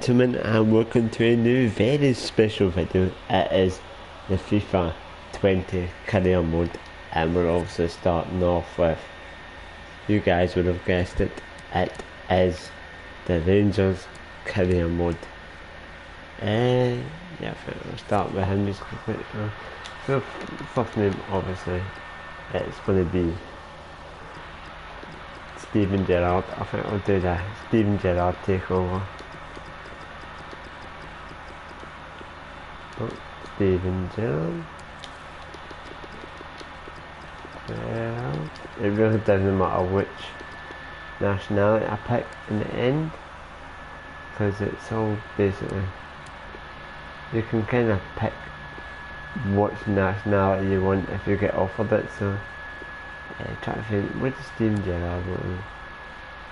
Gentlemen, and welcome to a new very special video. It is the FIFA 20 career mode, and we're also starting off with, you guys would have guessed it, it is the Rangers career mode. Yeah, I think we'll start with him just quickly. So first name, obviously it's going to be Steven Gerrard. I think I'll do the Steven Gerrard takeover. Steven Gerrard. It really doesn't matter which nationality I pick in the end, because it's all basically, you can kind of pick which nationality you want if you get offered it. So try to think, what does Steven Gerrard want?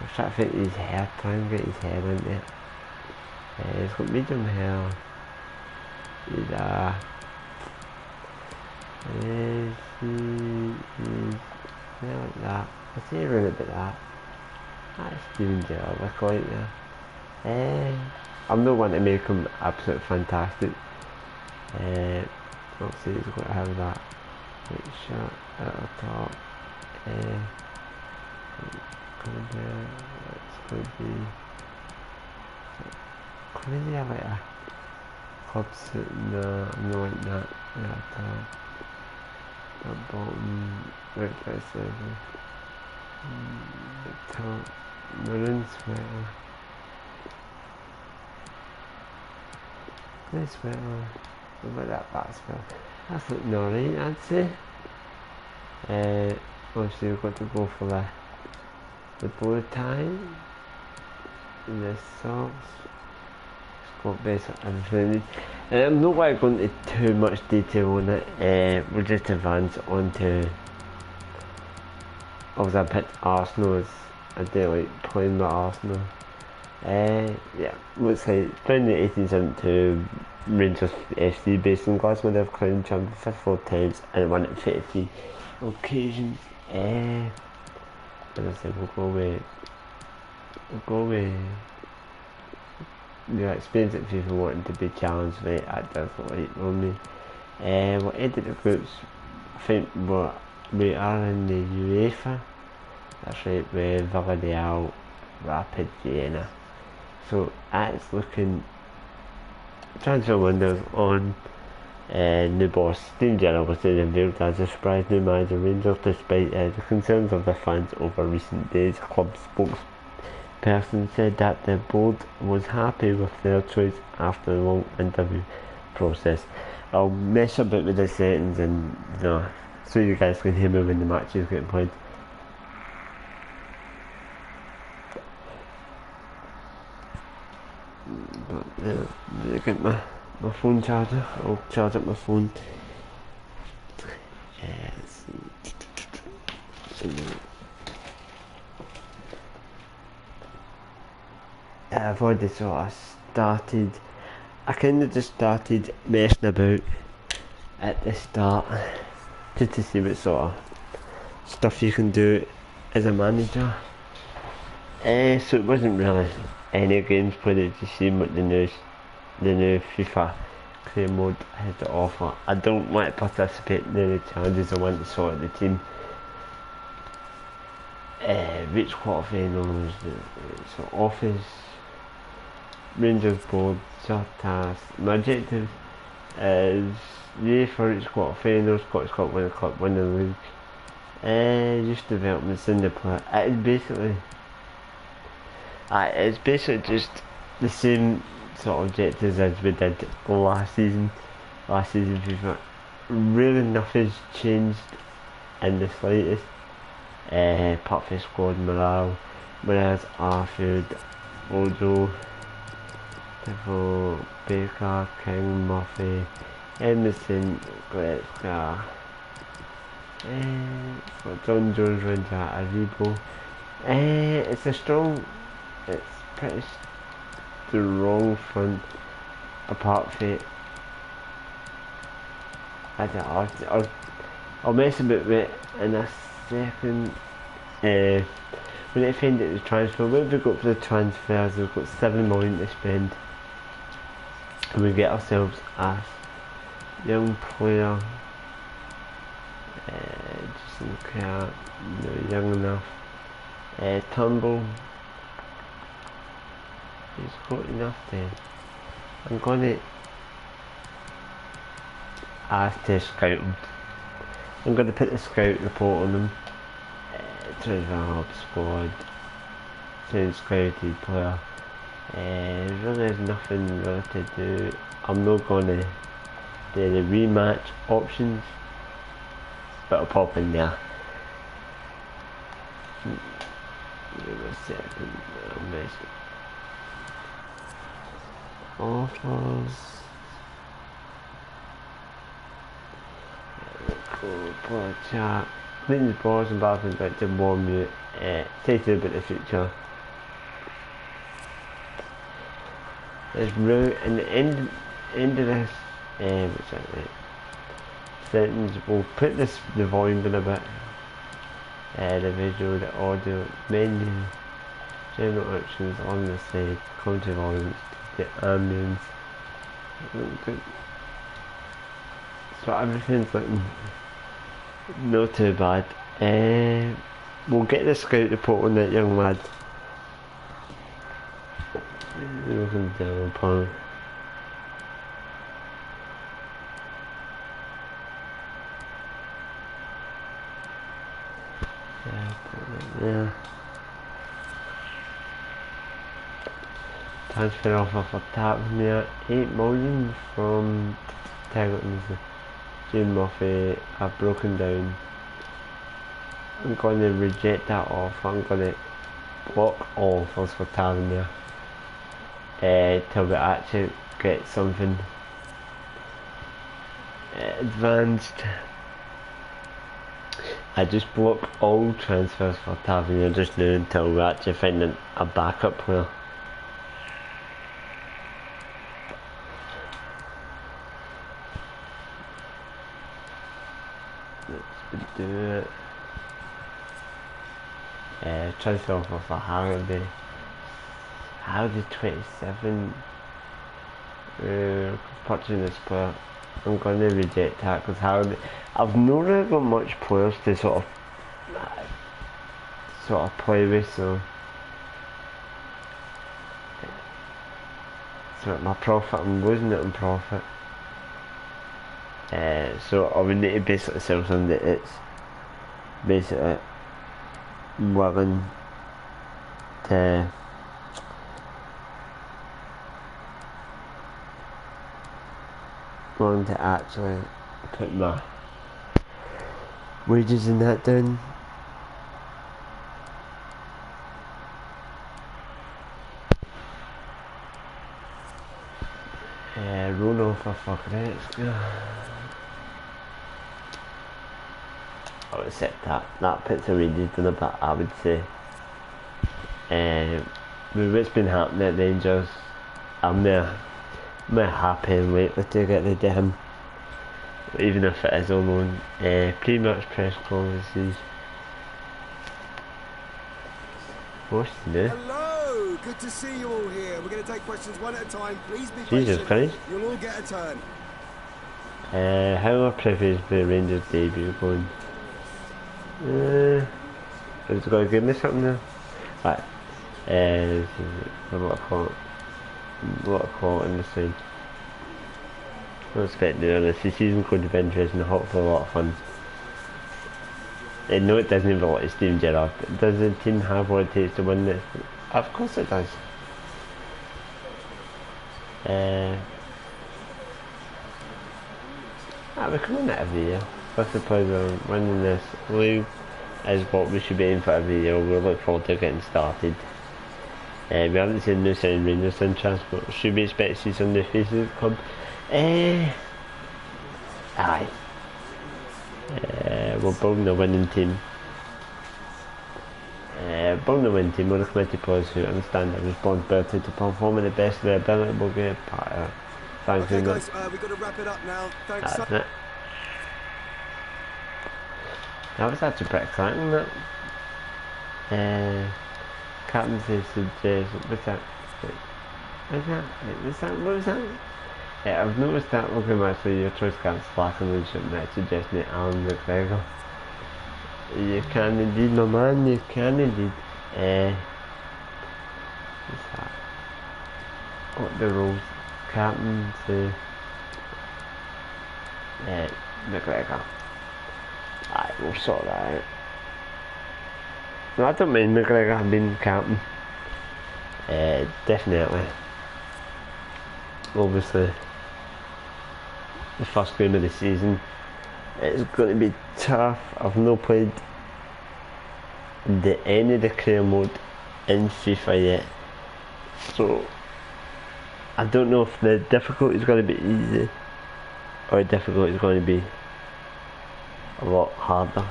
I'm trying to think his hair, try and get his hair into it. He's got medium hair. He's like that. I say around about that. That's Steven Gerrard, I call it there. I'm not one to make him absolutely fantastic. Obviously he's got to have that white shirt at the top. It's going to be crazy. I like a club suit. No, I'm not like that. At all. That bottom, right by circle. The top, maroon sweater. Nice sweater. What about that back sweater? That's looking alright, I'd say. Obviously we've got to go for the bow tie. And the socks. It's got basically everything. I'm not going to go into too much detail on it. We'll just advance on to, obviously I picked Arsenal as I do like playing with Arsenal. Yeah, looks like found the 1872 Rangers FC based in Glasgow. They've crowned champion 54 times and won it 53 occasions. As I said, we'll go with the experience at FIFA wanting to be challenged, right? That does look like on me. We'll enter the groups. I think we are in the UEFA. That's right, with Villarreal, Rapid Vienna. So it's looking, transfer windows on. New boss Steven Gerrard was unveiled as a surprise new manager Rangers despite the concerns of the fans over recent days. Club spokesperson said that the board was happy with their choice after a long interview process. I'll mess about with the settings and so you guys can hear me when the match is getting played. But I get my phone charger. I'll charge up my phone. Let's see. I've already sort of started. I kind of just started messing about at the start, just to see what sort of stuff you can do as a manager. So it wasn't really any games played, it just seemed what the new FIFA career mode had to offer. I don't want to participate in any challenges. I want to sort of the team reach quarterfinals, so office, Rangers board, short task. My objective is for each quarterfinals, Scottish Cup, win the cup, win the league. Just developments in the player. It's basically just the same sort of objectives as we did last season. Last season FIFA, really nothing's changed in the slightest. Apart from squad morale, whereas Arfield, Ojo, Devo, Baker, King, Murphy, Emerson, Goretzka, John Jones, Ranger, Aribo. It's pretty strong front, apart from it. I don't know, I'll mess about with it in a second. When I find out the transfer, what have we got for the transfers? We've got 7 million to spend. and we get ourselves a young player, just look at, young enough, Turnbull. He's got enough there. I'm gonna ask to scout him. I'm gonna put the scout report on him. Treasure squad, sound scouted player. Really there's nothing really to do. I'm not gonna do the rematch options, but I'll pop in there. Give me a second. Offers. Cool, play chat. Clean the balls and bathroom back to warm you. Say to about the future. There's room in the end of this what's that right? Sentence, we'll put the volume down a bit. The visual, the audio, menu, general options on the side, country volumes, the ambience. So everything's looking not too bad. We'll get the scout report on that young lad. Looking down upon. Yeah. Transfer offer for Tavernier, 8 million from Tavernier. Jim Murphy, I've broken down. I'm going to reject that offer. I'm going to block all offers for Tavernier till we actually get something advanced. I just block all transfers for Tavernier just now until we actually find a backup player. Let's do it. Transfer offer for Harrowby. Harrowby 27. Purchasing this player. I'm going to reject that because Harrowby. I've not really got much players to sort of play with, so my profit, I'm losing it on profit. So I would need to basically sell something that it's basically willing to actually put my wages in that down. Run over for credits. I'll accept that. That puts the wages down a bit, I would say. With what's been happening at Rangers, I'm happy lately to get rid of him, even if it is on loan. Pre-match press conferences. What's new? Hello, good to see you all here. We're going to take questions one at a time. Please be Jesus patient. Christ. You'll all get a turn. How are previous the Rangers debut going? Is it going to give me something now? Right. A lot of quality in the side. I expect the season's going to be interesting and hopefully a lot of fun. No, it doesn't have a lot of Steven Gerrard. Does the team have what it takes to win this? Of course it does. We can win it every year. What's the point of winning this league is what we should be aiming for every year. We look forward to getting started. We haven't seen new signing Rangers interest, but should we expect to see some new faces of the club? Aye. We're building a winning team. Building a winning team, we're a committee players who understand their responsibility to perform at the best of their ability. We'll get a part of it. Thanks Okay guys, we've got to wrap it up now. Thanks. That's it. That was actually pretty exciting, that. Captain says suggest, what's that? What was that? Yeah, I've noticed that looking actually your choice can't splash on the ship net suggesting that Alan McGregor. You can indeed, my man, you can indeed. What's that? What the rules? Captain to McGregor. Aye, we'll sort that out. No, I don't mind McGregor being captain. Definitely. Obviously, the first game of the season. It's going to be tough. I've not played any of the career mode in FIFA yet, so I don't know if the difficulty is going to be easy or the difficulty is going to be a lot harder.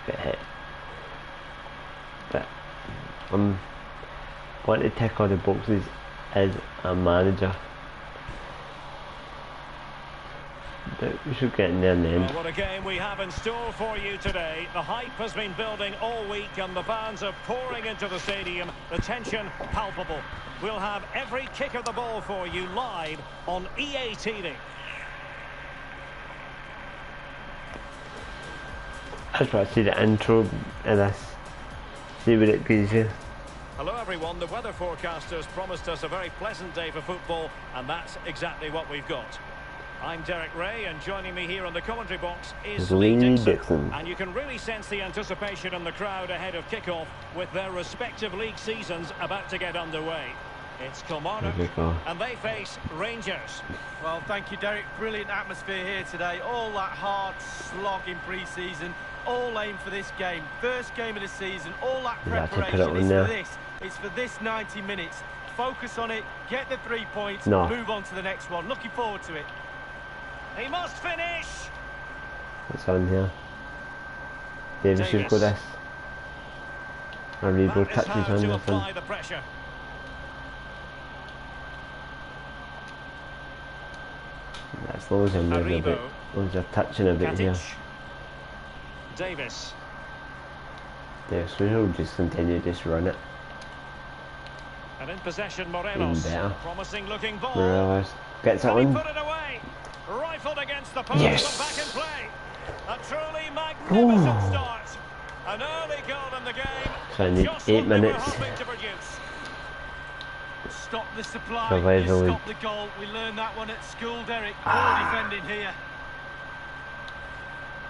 Get hit. But I'm wanting to tick all the boxes as a manager. But we should get in there in the end. Well, what a game we have in store for you today. The hype has been building all week and the fans are pouring into the stadium. The tension palpable. We'll have every kick of the ball for you live on EA TV. I just want to see the intro of this. See what it gives you. Hello everyone, the weather forecasters promised us a very pleasant day for football, and that's exactly what we've got. I'm Derek Ray, and joining me here on the commentary box is Lee Dixon. And you can really sense the anticipation in the crowd ahead of kickoff with their respective league seasons about to get underway. It's Kilmarnock, and they face Rangers. Well, thank you, Derek. Brilliant atmosphere here today. All that hard slog in pre-season, all aimed for this game. First game of the season, all that preparation is for this. It's for this 90 minutes. Focus on it, get the 3 points, move on to the next one. Looking forward to it. He must finish. What's on here? Davis should go this. Aribo touches on this one. That's loads of moving a bit. Loads of touching a bit here. Davis. Davis, we'll just continue to just run it. And in possession, Morelos. Promising looking ball. Morelos gets it on. Put it away. Rifled against the post. Yes. Back in play. A truly magnificent start. An early goal in the game. So I need 8 minutes. Stop the supply. Stop the goal. We learned that one at school, Derek. Poor defending here.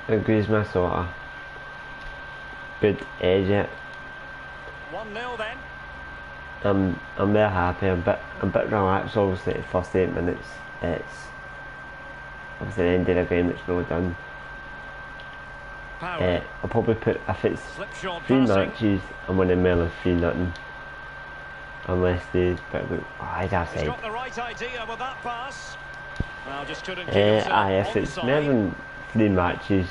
Agrees my sort of good edge it. 1-0 then. I'm very happy. I'm a bit relaxed. Obviously, the first 8 minutes. It's obviously the end of the game. It's not done. I'll probably put if it's 3 matches, I'm winning Miller 3-0. Unless they I'd have said. Got the right idea with that pass. Well, just couldn't if it's more than 3 matches,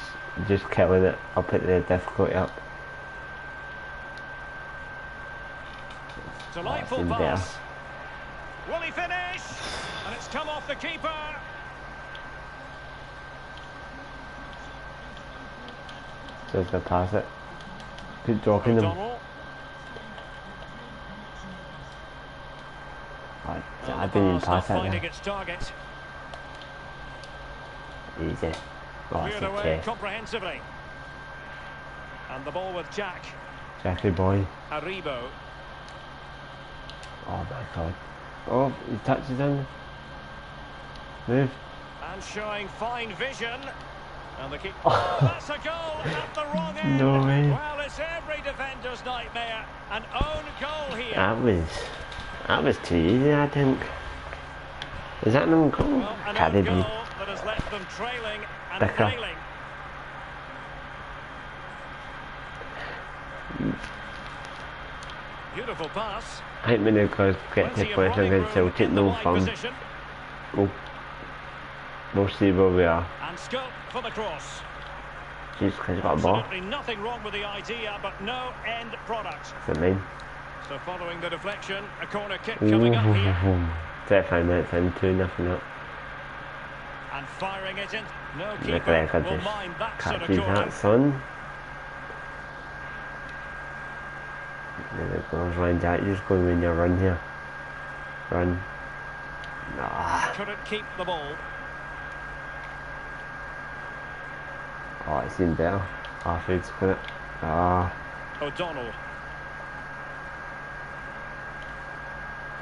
just killing it, I'll put the difficulty up. Delightful pass. Will he finish? And it's come off the keeper. Just gonna pass it. Good dropping them. I didn't even pass that there. Easy. Oh, that's okay. Comprehensively. And the ball with Jack. Jackie boy. Aribo. Oh my god. Oh, he touches him. Move. And showing fine vision. And the keeper. Oh, that's a goal at the wrong end. No way. Well, it's every defender's nightmare. An own goal here. That was too easy, I think. Is that an own goal? Well, an own goal that has left them trailing and failing. Beautiful pass. I think we need to get to place against Celtic, no fun. We'll see where we are. And scope for the cross. Jeez, because he's got a ball. Absolutely nothing wrong with the idea, but no end product. What's it mean? So following the deflection, a corner kick coming up here. 35 minutes in, 2-0 up. And firing it in. No keeper will mind that sort of corner. That, son. There it goes, Ryan Jack, you just go and win your run here. Run. Ah. Couldn't keep the ball. Oh, it seemed better. Arfield's got it. Ah. O'Donnell.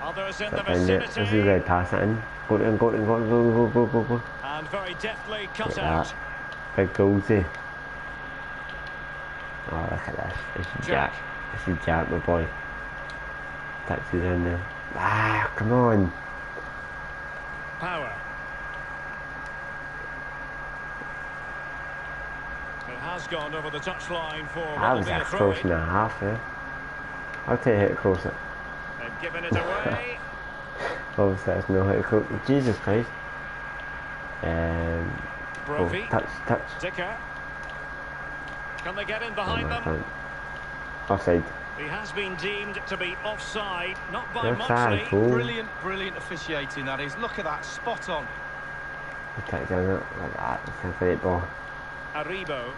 Others in the This is vicinity. where pass it in. Go to him, go to him, go. And very deftly cut Like out. that. Big goalsy. Oh, look at this. This is Jack. This is Jack, my boy. Touches in there. Ah, come on. Power. It has gone over the touchline for That what will was be a a close throw-in. and a half, yeah. I'll take it closer. They've given it away. Obviously, that's no hit close. Jesus Christ. Brophy. Touch. Dicker. Can they get in behind them? Offside. He has been deemed to be offside, not by Offside, much. fool. Brilliant officiating that is. Look at that, spot on. Touch on it like that. It's a great ball. Aribo.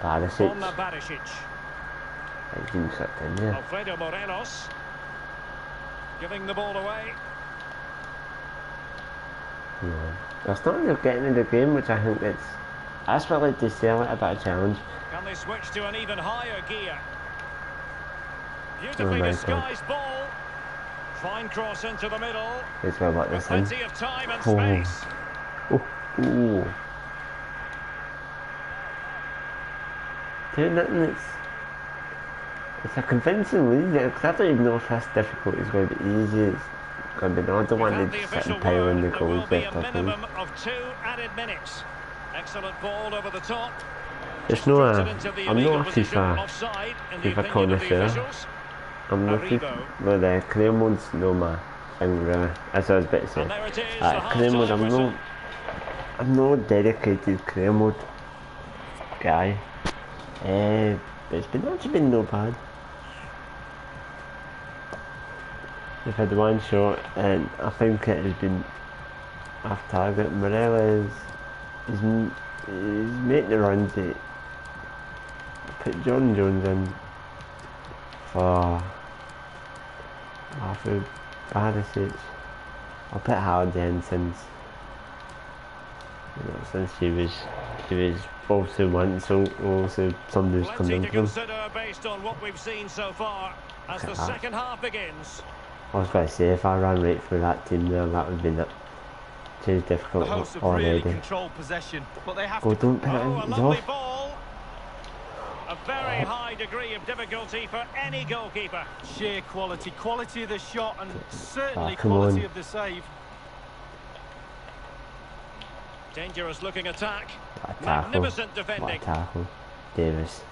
Barisic. On the Barisic. He's been sucked in there. Alfredo Morelos. Giving the ball away. Yeah. They're starting to get into the game, which I think that's what I like to sell it a bit of challenge. Can they switch to an even higher gear? Beautifully disguised ball. Fine cross into the middle. It's well about this in. Plenty of time and space. Ooh. 2-0. It's a convincing lead, because I don't even know if this difficulty is going to be easy. It's going to be no. I don't want to sit and pile in the goals There will be after a minimum of 2 added minutes. Excellent ball over the top. It's no I'm not a FIFA connoisseur. I'm not well, the career mode's no my thing really. As I was about to say. Career mode, I'm no dedicated career mode guy. But it's actually been no bad. We've had one shot and I think it has been off target. Morelos is making the runs. Put John Jones in for Arthur Barisic. I'll put Howard in since she was also once, so also somebody's coming to from. consider based on what we've seen so far as the second half begins. I was going to say, if I ran right through that team there, that would have been it. Too difficult already. Really controlled possession, but they have to don't put it in. A lovely ball. A very high degree of difficulty for any goalkeeper. Sheer quality of the shot, and certainly quality of the save. Dangerous looking attack. Magnificent defending. What a tackle. Davis.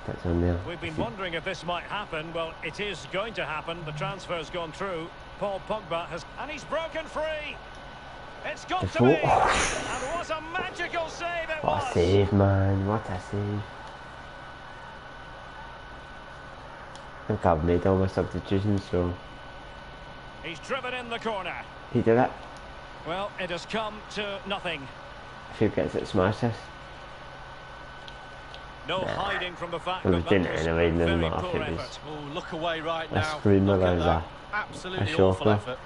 That's on there. We've been wondering if this might happen. Well, it is going to happen. The transfer's gone through. Paul Pogba has... And he's broken free. It's got to be. And what a magical save it was. What a save, man. What a save. I think I've made all my substitutions, so... He's driven in the corner. He did it. Well, it has come to nothing. If he gets it, smash this. No hiding from the fact that that was anyway, very no poor effort. Oh, look away right now. Look at that. Absolutely awful effort.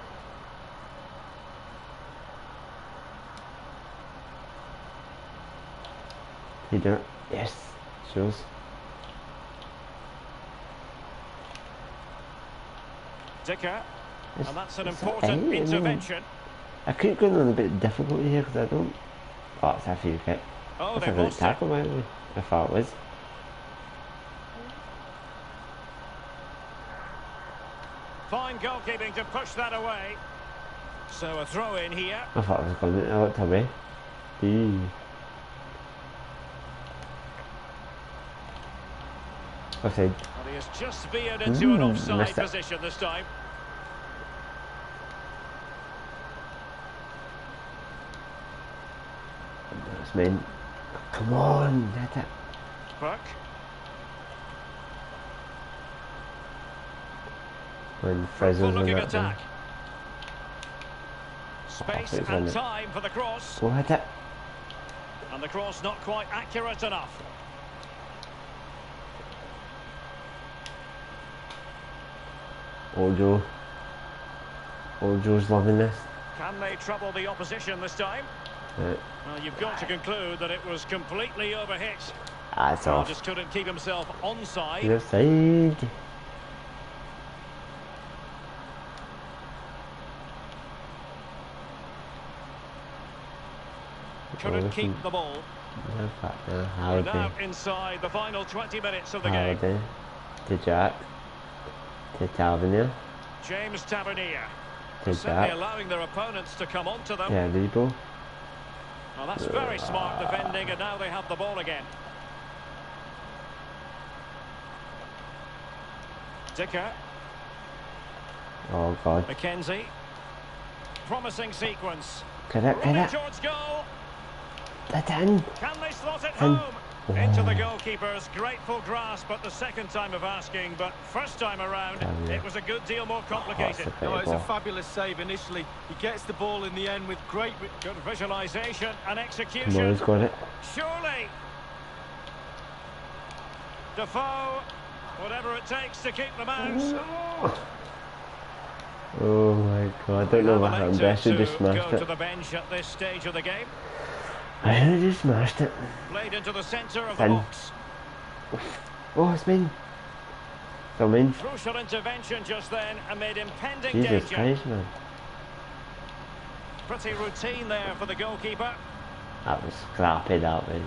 He did it. Yes. Shows. Dicker. And that's an important intervention. I keep going on a bit of difficulty here because I don't... Oh, it's a free kick. Oh, that's a good tackle, by the way. I thought it was. Fine goalkeeping to push that away. So a throw in here. I thought it was going to look away. Offside. Well, he has just veered into an offside position this time. That's mean. Come on, hit it. Burke. When Fraser's in that attack. Space and time for the cross. Go hit it. And the cross not quite accurate enough. Ojo. Old Joe's loving this. Can they trouble the opposition this time? Right. Well, you've got to conclude that it was completely overhit. That's Well, off. just couldn't keep himself onside. Your side. Couldn't keep the ball. We're now inside the final 20 minutes of the game. To Jack. To Tavernier. James Tavernier. To Certainly Jack. allowing their opponents to come onto them. Yeah, Rebo. Well, that's very smart defending, and now they have the ball again. Dicker. Oh God. McKenzie. Promising sequence. Get it, get it. Towards goal. That's in. Can they slot it In. home? Into the goalkeeper's grateful grasp at the second time of asking, but first time around, it was a good deal more complicated. No, it's a fabulous save initially. He gets the ball in the end with great... Good visualisation and execution. Come on, he's got it. Surely. Defoe, whatever it takes to keep them out. Oh my God, I don't know what happened. I should have smashed Go it. to the bench at this stage of the game. I should have just smashed it. Played into the centre of the In. box. Oh, it's mine. Still mine. Crucial intervention just then amid impending Jesus danger. Christ, man. Pretty routine there for the goalkeeper. That was scrappy, that was.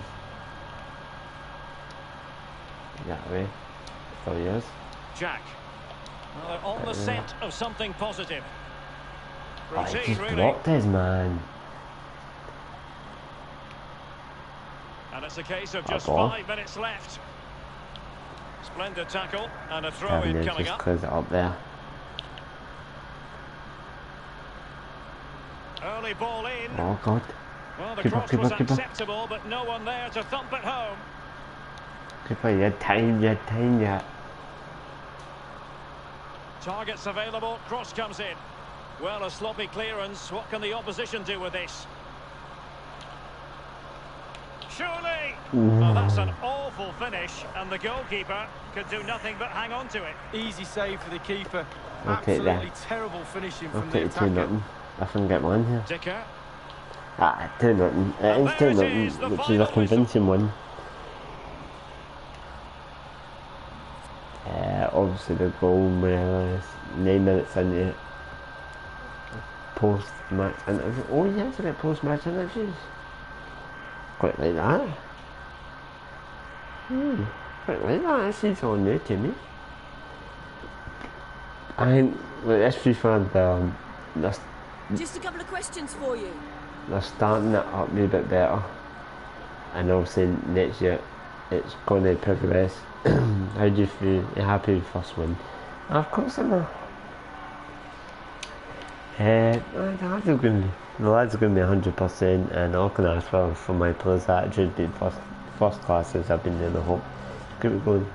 That way. Still yours. Jack. Well, they're on the scent of something positive. Oh, he Routine, just really. blocked his man. And it's a case of just ball. 5 minutes left. Splendid tackle and a throw in Tavernier coming just up. clears it up there. Early ball in. Oh God. Well, the Keeper, cross keeper, was keeper. acceptable, but no one there to thump it home. Keeper, you had time, yeah. Targets available, cross comes in. Well, a sloppy clearance. What can the opposition do with this? Surely! Well, that's an awful finish, and the goalkeeper could do nothing but hang on to it. Easy save for the keeper. I'll take Absolutely that. terrible finishing I'll from the take it 2 attacker. nothing. I can get one here. Dicker. Ah, 2 nothing. It is 2 nothing, is, the which is final a convincing one. Obviously the goal, Morelos, 9 minutes into it. Post-match interview. Oh, he has to get post-match interviews. Quite like that. Quite like that. This is all new to me. I think with this FIFA, Just a couple of questions for you. they're starting it up a wee bit better. And obviously next year it's going to progress. How do you feel? You're happy with the first one? Of course I am. The lads are going to be 100%, and all can ask for my players' attitude being first class as I've been doing the whole. Keep it going.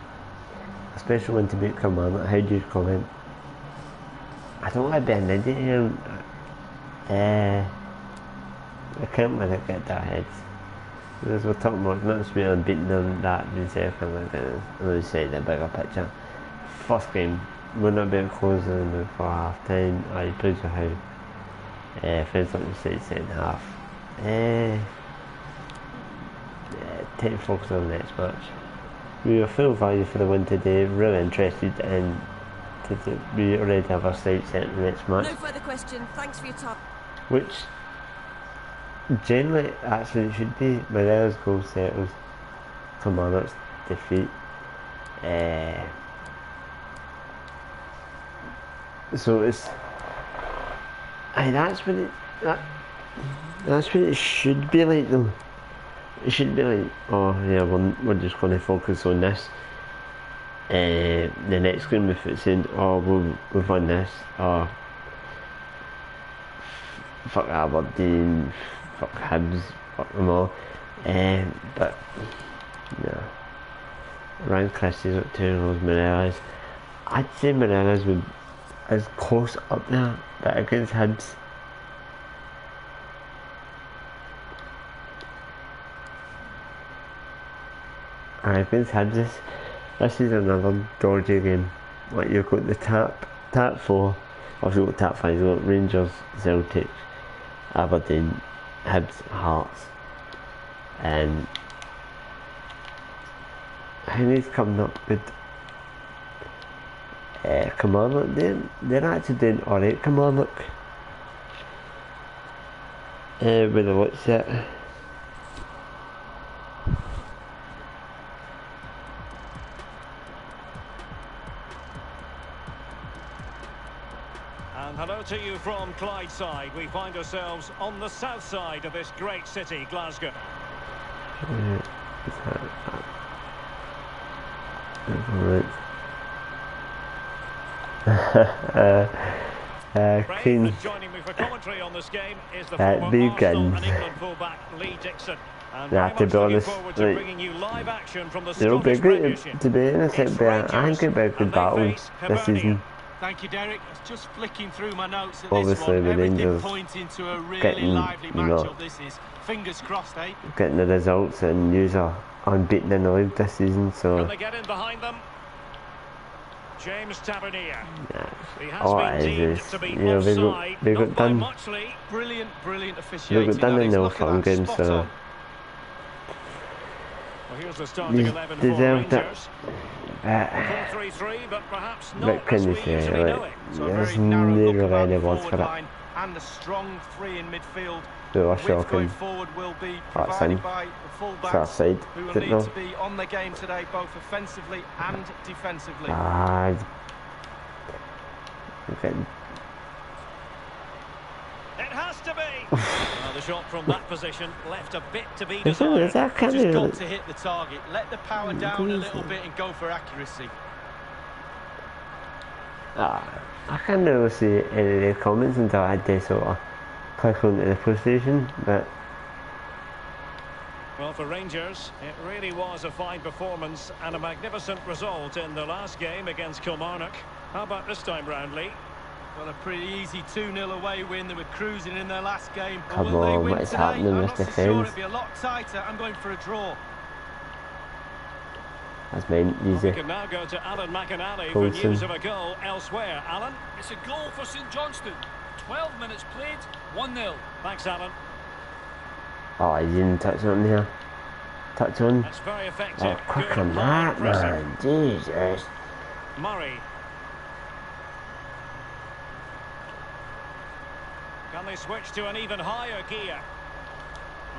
Especially when to make command. How do you comment? I don't want to be an idiot here. I can't let it get to our heads. Because we're talking about not just being beating them, that being said, kind of like I'm going to say the bigger picture. First game, we're not being closing before half time. I pleased with how Friends like the second half. Take focus on the next match. We were full value for the win today, really interested in we already have our sights set in the next match. No further questions, thanks for your time. Which generally actually should be Morelos goal settles Kilmarnock's defeat. So it's that's what it should be like though. It should be like, oh yeah, we're just going to focus on this. The next game, if it's saying, oh we've won this, or fuck Aberdeen, fuck Hibs, fuck them all. But yeah, Ryan Christie's up 2 goals, Morelos. I'd say Morelos is close up there, but against Hibs. Against Hibs, this is another dodgy game. Like you've got the tap 4, Obviously got top five, we've got Rangers, Celtic, Aberdeen, Hibs, Hearts, and who's coming up good? Kilmarnock, they're actually doing alright, Kilmarnock. With a what's it? And hello to you from Clydeside. We find ourselves on the south side of this great city, Glasgow. Keen. Joining me for commentary on this game is the former Arsenal and England fullback Lee Dixon. And to be honest, it'll be good. To be honest, I think it'll be a good battle this season. Thank you, Derek. It's just flicking through my notes at Obviously, this one. the Everything Rangers pointing to a really lively matchup. This is fingers crossed, eh? Getting the results and use are unbeaten in the league this season. So. Can they get in behind them? James Tavernier. He has all been it deemed is, to be offside. They got done. Brilliant officiating. They got done in the Old game, so. Well, here's the starting 11 for Rangers. 4-3-3, but perhaps not what can you say? There's never any words for it. And a strong three in midfield. They were shocking. Going forward will be provided by the full-backs who will need to be on the game today, both offensively and defensively. Okay. It has to be. Well, the shot from that position left a bit to be desired. Just got to hit the target. Let the power down a little bit and go for accuracy. I can't really see any of their comments until I had to sort of click onto the PlayStation, but. Well, for Rangers, it really was a fine performance and a magnificent result in the last game against Kilmarnock. How about this time round, Lee? Well, a pretty easy 2-0 away win. They were cruising in their last game. But come on, what is happening with the defence? It'll be a lot tighter. I'm going for a draw. That's meant easy. We can now go to Alan McInally for news of a goal elsewhere. Alan? It's a goal for St Johnstone. 12 minutes played, 1-0. Thanks, Alan. Oh, he didn't touch on here. Touch on. That's very effective. Oh, quick on that, man. Jesus. Murray. Can they switch to an even higher gear?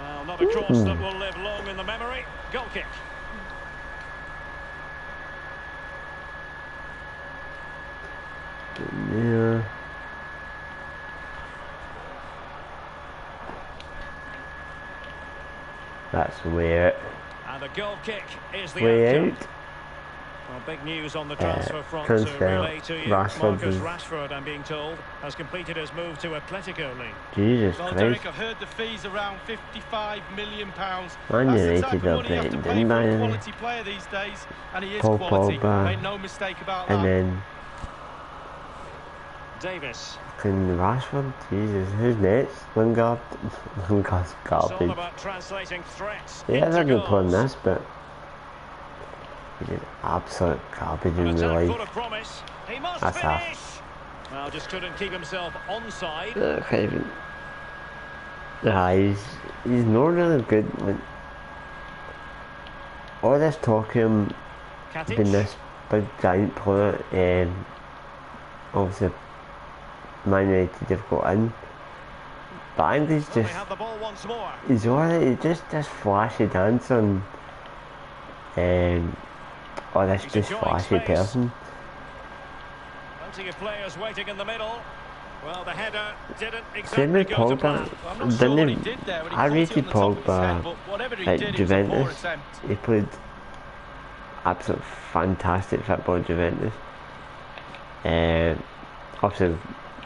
Well, not a cross that will live long in the memory. Goal kick. Yeah. That's way out. And the goal kick is the way outcome. Well, big news on the transfer front to relay to you. Rashford Marcus Rashford, I'm being told, has completed his move to Atletico League. Jesus well, Christ. Derek, I've heard the fees around £55 million. Man United are betting, didn't they? Quality player these days, and he is Paul quality. Pogba, made no mistake about that. And then Davis. fucking Rashford, Jesus, who's next? Lingard. Lingard's garbage. It's all about translating threats. Yeah, they're good playing this, but he's an absolute garbage in real life. That's half. Well, just couldn't keep himself onside. He's not really good. Like, all this talk of him being this big giant player, obviously Man United have got in, but I think he's just he's alright. He's just this flashy dancer and or this just flashy person. Plenty of players waiting in the middle. Well, the header didn't exactly go Pogba, to plan. I rated Pogba at Juventus. He played absolute fantastic football at Juventus. Obviously,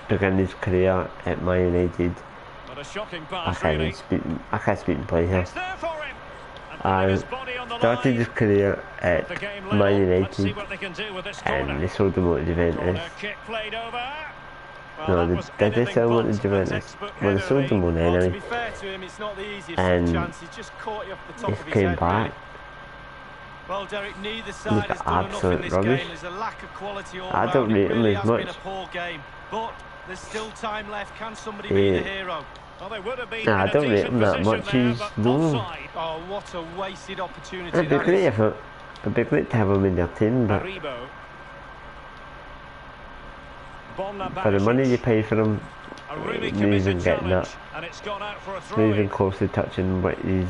began his career at Man United. But a shocking I pass, can't speak and play here. It's there for him. And started his career at Man United, and they sold him out to Juventus. No, did they sell him out to Juventus? Well, they sold him on anyway. And he came back. Well, Derek, neither side has done enough in this game. There's a lack of quality all I don't rate him as much. But there's still time left. Can somebody be the hero? Well, they would have been Nah, I don't rate him that much. He's no. Oh, what a wasted opportunity. It'd be great if it'd be great to have him in your team, but for the money you pay for him, he's not even getting that. And it's gone out for a throw. Not even close to touching what he's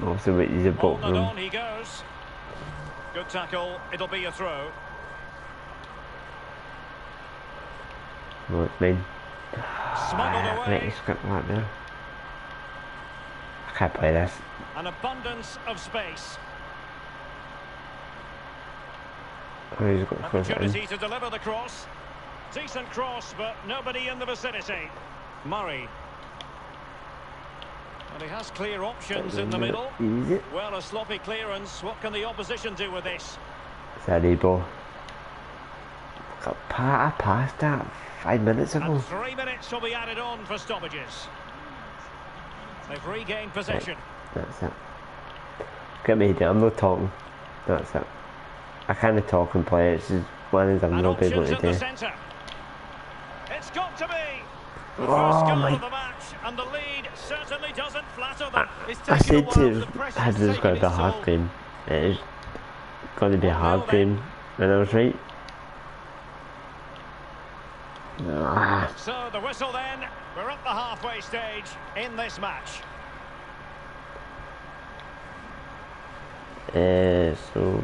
also what he's about from. On he goes. Good tackle. It'll be a throw. No, it's mine. Smuggled away. Right, script right there. I can't play this. An abundance of space. Oh, he's got opportunity to deliver the cross. Decent cross, but nobody in the vicinity. Murray. And he has clear options in the middle. Easy. Well, a sloppy clearance. What can the opposition do with this? Sadibo. I passed that 5 minutes ago. And 3 minutes will be added on for stoppages. They've regained possession. Right, that's it. Get me here, I'm not talking. That's it. I can't talk and play, it's just one of them I'm not able to do. It's got to be the first goal of the match, and the lead certainly doesn't flatter them. I said to have this going to be a hard game. It is going to be a hard game, and I was right. So the whistle then, we're at the halfway stage in this match. So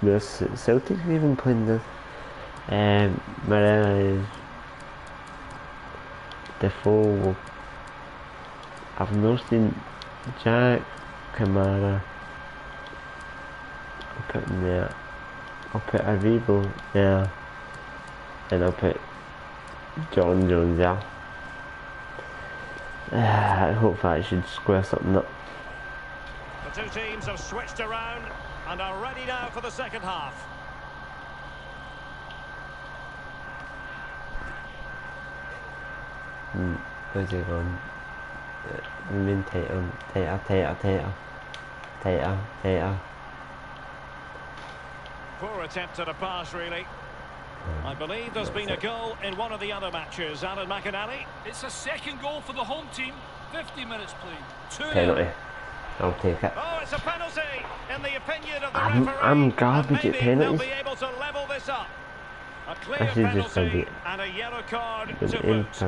this Celtic even playing this. Marella is Defoe. I've not seen Jack Kamara. I'll put him there. I'll put Aribo there. And I'll put John Jones there. I hope that should square something up. The two teams have switched around and are ready now for the second half. Where's he gone? Remain tighter. Poor attempt at a pass, really. I believe there's been a goal in one of the other matches. Alan McInally. It's a second goal for the home team. 50 minutes played. 2-0. Penalty. I'll take it. Oh, it's a penalty in the opinion of the referee. I'm garbage at penalties. They'll be able to level this up. A clear just penalty and a yellow card to boot.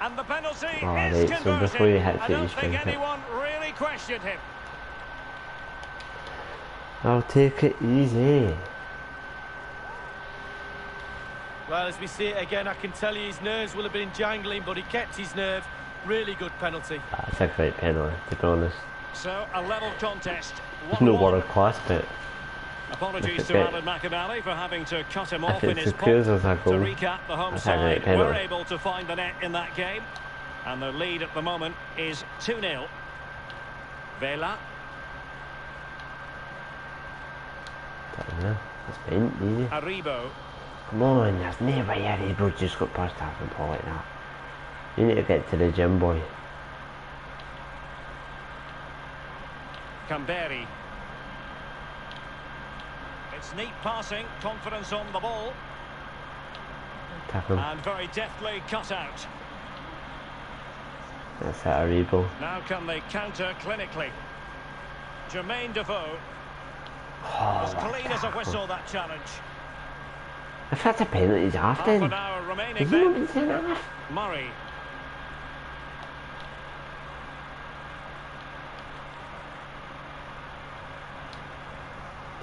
And the penalty is converted. So before you hit I don't think anyone really questioned him. I'll take it easy. Well, as we see it again, I can tell you his nerves will have been jangling, but he kept his nerve. Really good penalty. That's a great penalty, to be honest. So, a level contest. It's no world class, but apologies to Alan McInally for having to cut him off in his pot. To recap, the home side were able to find the net in that game. And the lead at the moment is 2-0. Vela. It's been easy. Aribo. Come on, there's no way Aribo just got past half and ball like that. You need to get to the gym, boy. Camberi. It's neat passing, confidence on the ball. Tackle. And very deftly cut out. That's that Aribo. Now can they counter clinically? Jermaine Defoe. As clean as a whistle, that challenge. If that's a penalty, he's half then. Half an hour remaining then. Murray.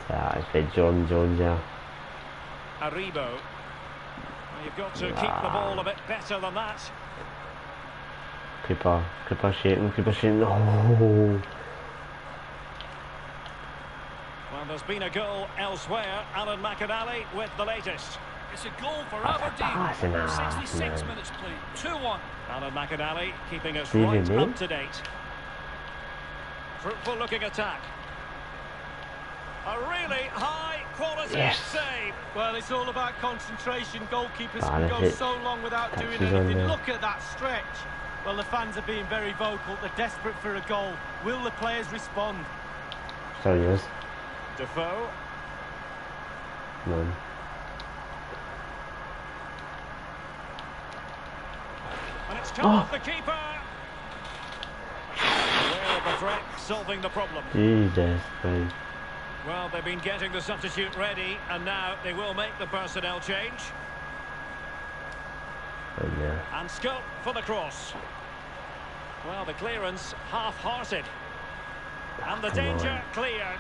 Yeah, it's been John Jones there. Aribo. You've got to keep the ball a bit better than that. Keeper shaking. Oh. Well, there's been a goal elsewhere. Alan McInally with the latest. It's a goal for Aberdeen. 66 minutes played. 2-1. Alan McInally keeping us right up to date. Fruitful looking attack. A really high quality save. Well, it's all about concentration. Goalkeepers can go so long without doing anything. Look at that stretch. Well, the fans are being very vocal. They're desperate for a goal. Will the players respond? So yes. Defoe. None. And it's come off the keeper. Aware of the threat, solving the problem. Jesus Christ. Well, they've been getting the substitute ready, and now they will make the personnel change. Oh, yeah. And scope for the cross. Well, the clearance half-hearted. And the danger cleared.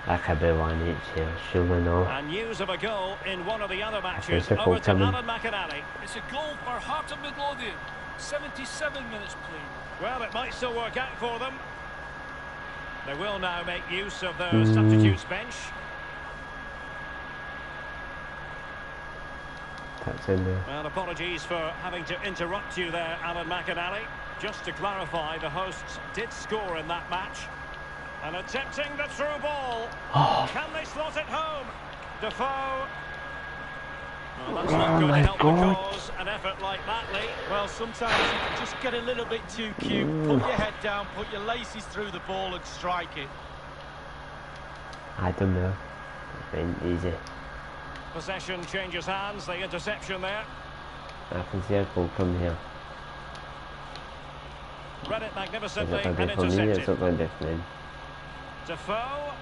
That could be one each here, surely not. And news of a goal in one of the other matches. Over Over to Alan McInally. It's a goal for Heart of Midlothian. 77 minutes played. Well, it might still work out for them. They will now make use of their substitutes bench. That's in there. Well, apologies for having to interrupt you there, Alan McInally. Just to clarify, the hosts did score in that match. And attempting the through ball. Oh. Can they slot it home? Defoe. Well, that's not going to help the cause, an effort like that, Lee. Well, sometimes you can just get a little bit too cute. Put your head down, put your laces through the ball and strike it. I don't know. It's been easy. Possession changes hands, the interception there. I can see a goal from here. Read it Is magnificently it going and to be for me? It's intercepted. not going to be for me. Defoe.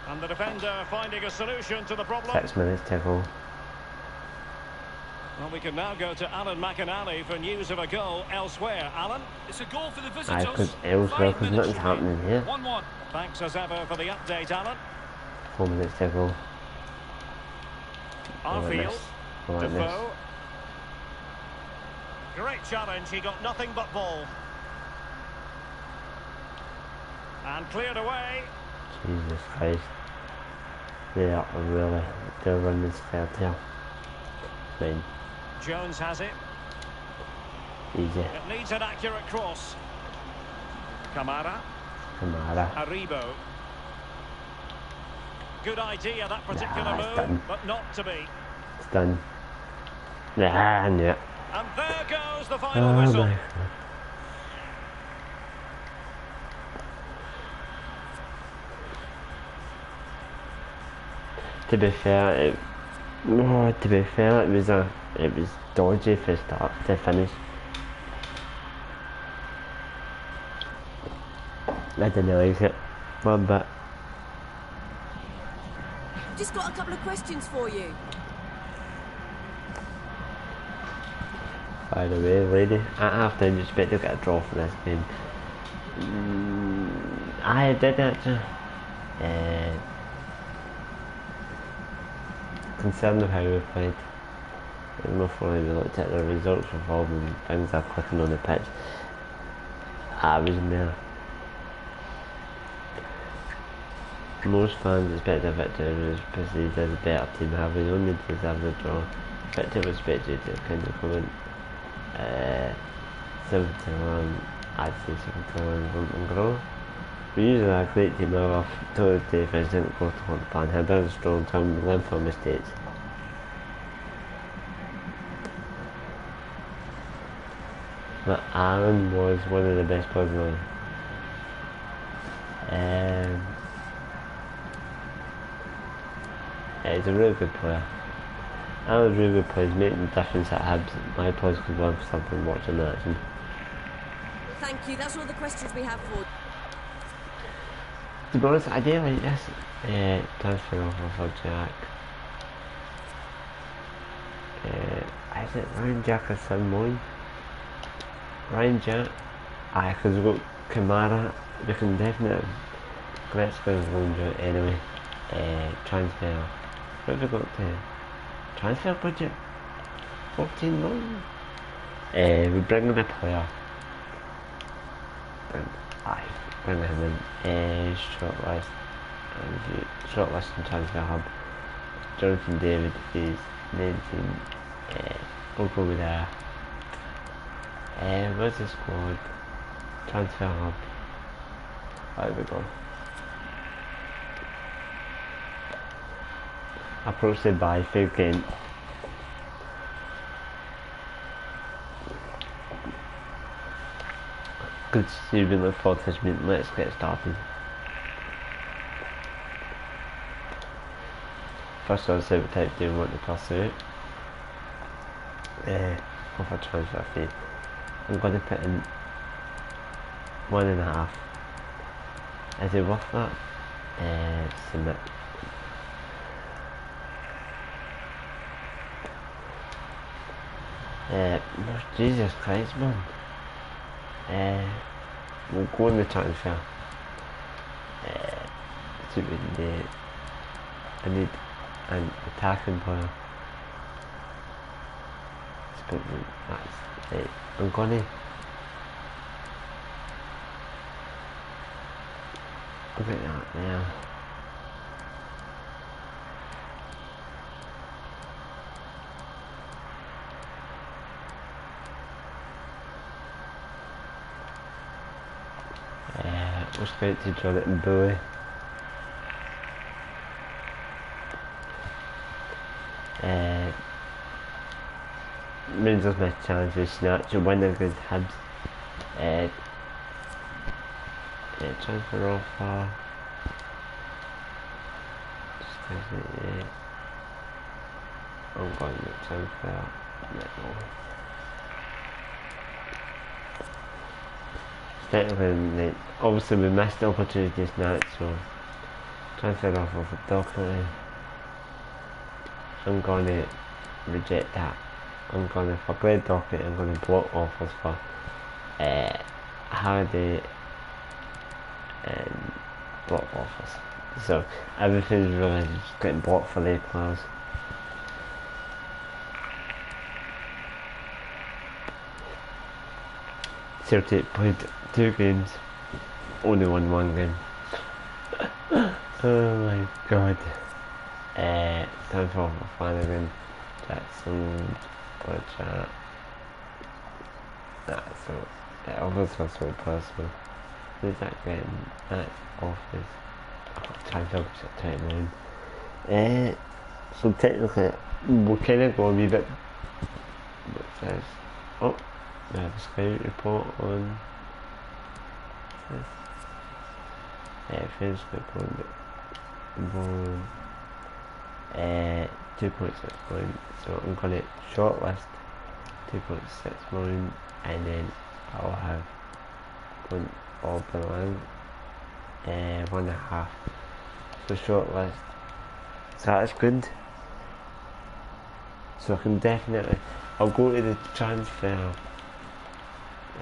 And the defender finding a solution to the problem. 6 minutes to go. Well, we can now go to Alan McInally for news of a goal elsewhere. Alan? It's a goal for the Because visitors. elsewhere, 5 because minutes nothing's happening here. 1-1. Thanks as ever for the update, Alan. 4 minutes to go. Arfield. I like this. Defoe. Great challenge, he got nothing but ball. And cleared away. Jesus Christ. They are really, they're running scared here. Fine. Jones has it. Easy. It needs an accurate cross. Kamara. Kamara. Aribo. Good idea, that particular it's move, done. but not to be. It's done. Yeah, I knew it. And there goes the final Oh whistle. my God. To be fair, it was dodgy for start to finish. I didn't like it one bit. Just got a couple of questions for you. By the way, lady, at half-time you expect to get a draw for this game. I did actually. Concerned with how we played. Before we looked at the results of all the things I'm clicking on the pitch, I was in there. Most fans expect a victory was perceived as a better team, having only deserved a draw. Victor was expected to kind of come in 71, I'd say 71 something grow. We usually are a great team, our total defence didn't go to what the plan had. That was a strong time, we learned from mistakes. But Aaron was one of the best players in the league. He's a really good player. Aaron's a really good player, he's making the difference at Hibs. My players could learn something watching that action. Thank you. That's all the questions we have for. To be honest, I do like this transfer offer for Jack. Is it Ryan Jack or Sam Moyne? Ryan Jack? Aye, because we've got Kamara. We can definitely. Gretzky's going to do it anyway. Transfer. What have we got to? Transfer budget? 14 million? We bring in a player. Aye. Bring him in, shortlist and transfer hub. Jonathan David is 19. We'll go with there. Where's the squad? Transfer hub. There we go. Approached by Phil Kent. Good to see you in the fourth segment. Let's get started. First I'll say what type do you want to pass out. Off a transfer fee. I'm going to put in 1.5. Is it worth that? Submit. Jesus Christ, man. We'll go on the transfer. See what we can do. I need an attacking player. That's it. I'm gonna look at that now. We're going to draw it in Bully. Rangers my challenge with Snatch to win against Hibs. Transfer offer. I'm going to transfer. Technically, obviously we missed the opportunity tonight, so transfer offer for Doherty. I'm going to reject that. I'm going to, for Greg Doherty, I'm going to block offers for Hardy and block offers. So everything's really just getting blocked for their players. Celtic played 2 games, only won 1 game. Oh my god. Time for Flanagan, Jackson, Butcher. So offers for so personal. Who's that game? That's office. Time for 29. So technically, we're kind of going a wee bit. What says? Oh. We have a scout report on this. Finished the point. 2.6 points. So I'm going to shortlist 2.6 points, and then I'll have point all below 1.5. So shortlist. So that's good. So I can definitely. I'll go to the transfer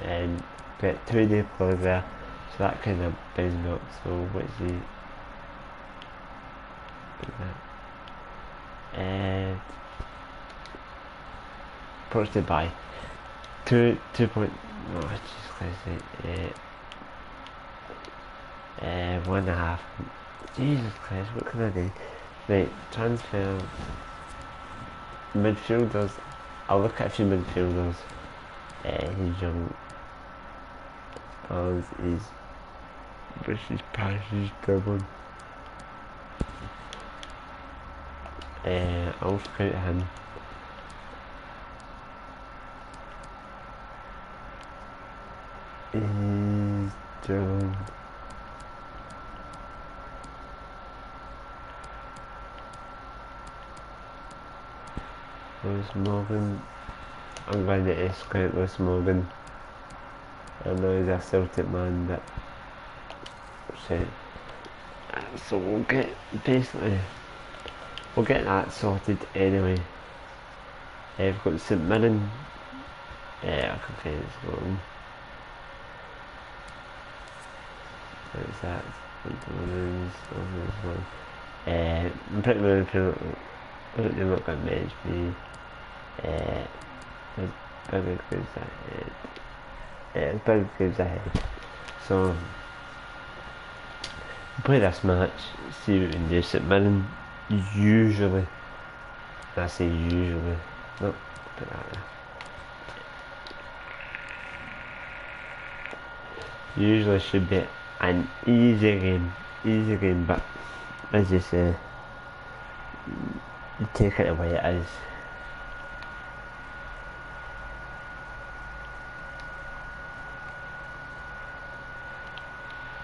and get 2-day players there, so that kind of brings me up. So what's the approach to buy 2 point, oh Jesus Christ, 1.5. Jesus Christ, what can I do? Right, transfer midfielders. I'll look at a few midfielders. He's young. Is British passes dribbling. I'll scout him. He's dribbling. Lewis Morgan. I'm going to scout Lewis Morgan. I know he's a Celtic man, but so we'll get that sorted anyway. We've got St Mirren. I can find this one. What's that? I'm pretty much they're not going to manage me. There's bigger games ahead. There's bigger games ahead. So play this match, see what we can do. St Mirren usually, I say usually, no, put that there. Usually should be an easy game, but as you say, you take it the way it is.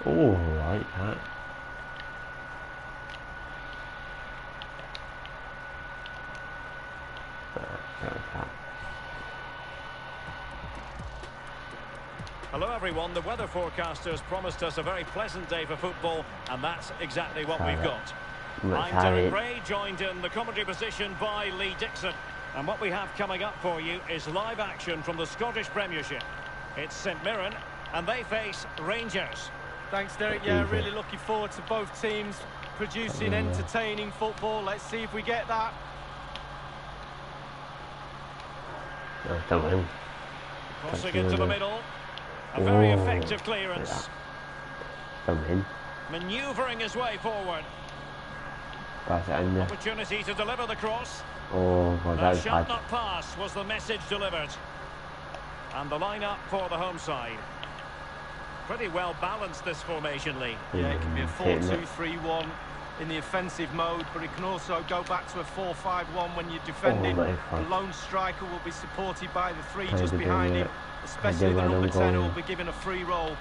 Oh, I like that. Hello everyone, the weather forecasters promised us a very pleasant day for football, and that's exactly what we've got. I'm Derek Ray, joined in the commentary position by Lee Dixon. And what we have coming up for you is live action from the Scottish Premiership. It's St Mirren, and they face Rangers. Thanks, Derek. Yeah, really looking forward to both teams producing entertaining football. Let's see if we get that. Crossing into the middle. A very effective clearance. Manoeuvring his way forward. Opportunity to deliver the cross. Oh, God, that shall not pass was the message delivered. And the line-up for the home side. Pretty well balanced, this formation, Lee. Yeah, it can be a 4-2-3-1 in the offensive mode, but it can also go back to a 4-5-1 when you're defending. The lone striker will be supported by the three just behind him, especially the number 10 who will be given a free roll.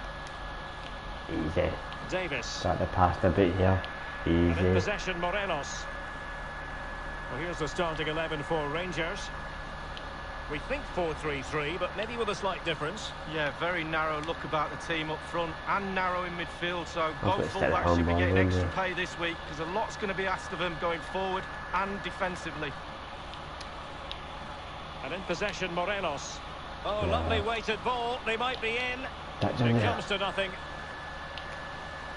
Easy. Davis. Got the pass a bit here. Easy. And in possession, Morelos. Well, here's the starting 11 for Rangers. We think 4-3-3, but maybe with a slight difference. Yeah, very narrow look about the team up front and narrow in midfield, so both fullbacks should be getting extra pay this week because a lot's going to be asked of them going forward and defensively. And in possession, Morelos. Oh, lovely weighted ball. They might be in. It comes to nothing.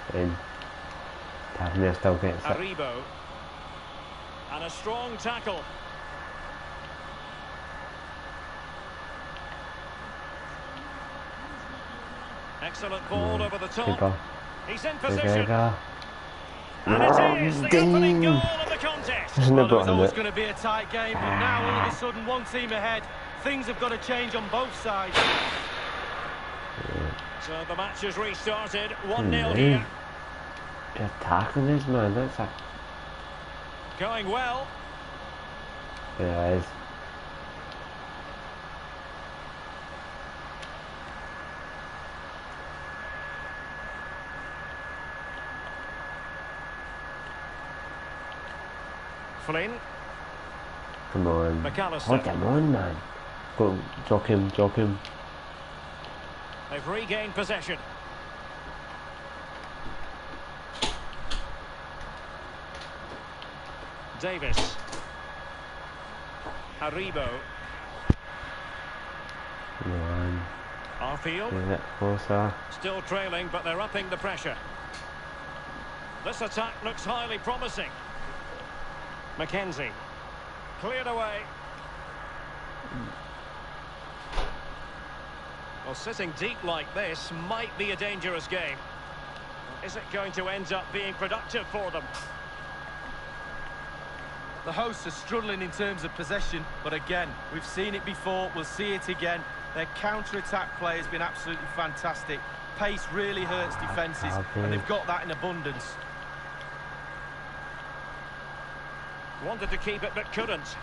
Still gets it. Aribo. And a strong tackle. Excellent ball over the top. He's in position. And it is the opening goal of the contest. Well, it was always going to be a tight game, but now all of a sudden one team ahead. Things have got to change on both sides. So the match has restarted. 1-0 here. You're tackling this, man. That's a... Going well. Yeah, it is. Flynn. Come on. McAllister. Hold them on, man. Go, jock him, jock him. They've regained possession. Davis. Aribo. Come on. Arfield. Get it closer. Still trailing, but they're upping the pressure. This attack looks highly promising. Mackenzie. Cleared away. Well, sitting deep like this might be a dangerous game. Is it going to end up being productive for them? The hosts are struggling in terms of possession, but again, we've seen it before, we'll see it again. Their counter-attack play has been absolutely fantastic. Pace really hurts defences, and they've got that in abundance. Wanted to keep it, but couldn't.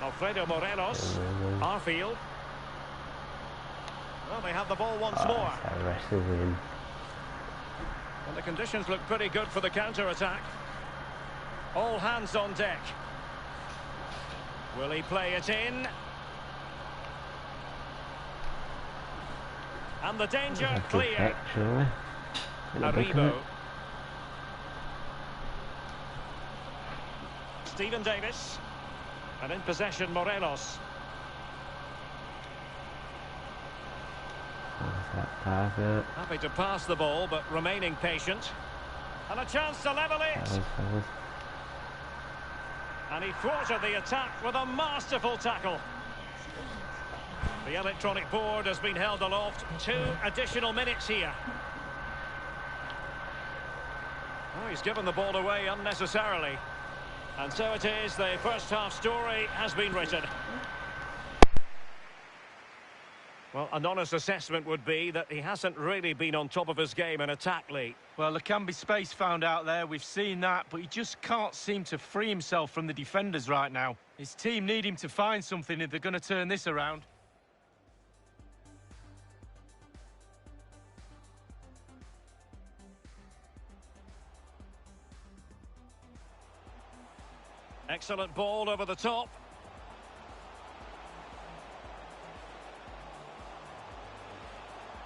Alfredo Morelos. Arfield. Well, they have the ball once more. And the conditions look pretty good for the counter-attack. All hands on deck. Will he play it in? And the danger clear. Aribo. Stephen Davis. And in possession, Morelos. Happy to pass the ball, but remaining patient. And a chance to level it. And he thwarted the attack with a masterful tackle. The electronic board has been held aloft. 2 additional minutes here. Oh, he's given the ball away unnecessarily. And so it is, the first half story has been written. Well, an honest assessment would be that he hasn't really been on top of his game in attack, Lee. Well, there can be space found out there. We've seen that, but he just can't seem to free himself from the defenders right now. His team need him to find something if they're going to turn this around. Excellent ball over the top.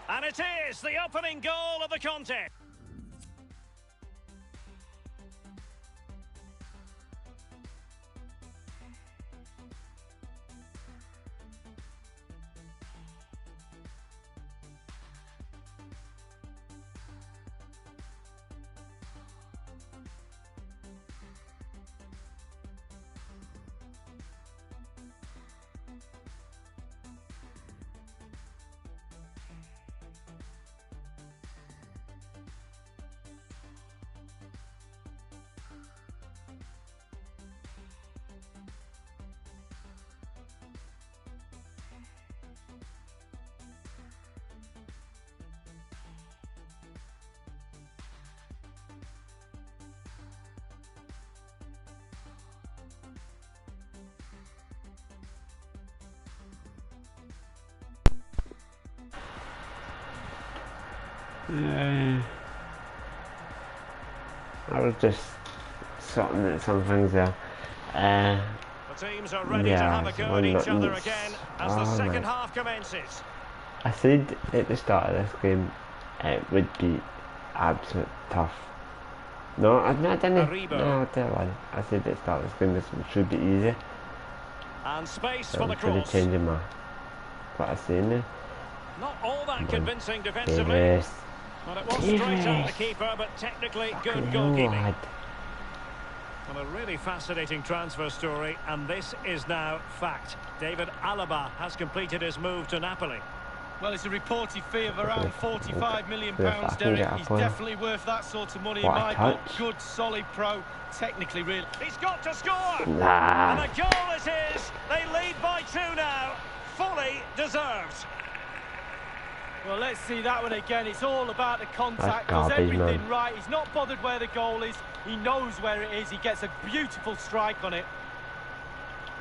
And it is the opening goal of the contest. I was just sorting out some things there. The teams are ready to have a go at each other again as the second half commences. I said at the start of this game it would be absolute tough. No, I didn't. No, I tell you what. I said at the start of this game this should be easy. And space So for the I'm really cross. changing my what I say now. Not all that convincing defensively. Davis. Well, it was straight at the keeper, but technically good goalkeeping. Well, a really fascinating transfer story, and this is now fact. David Alaba has completed his move to Napoli. Well, it's a reported fee of around £45 million, Derek. He's definitely worth that sort of money in my book. Good, solid pro, technically really. He's got to score! Nah. And a goal it is! They lead by 2 now. Fully deserved. Well, let's see that one again. It's all about the contact. That's Does garbage, everything man. right. He's not bothered where the goal is. He knows where it is. He gets a beautiful strike on it.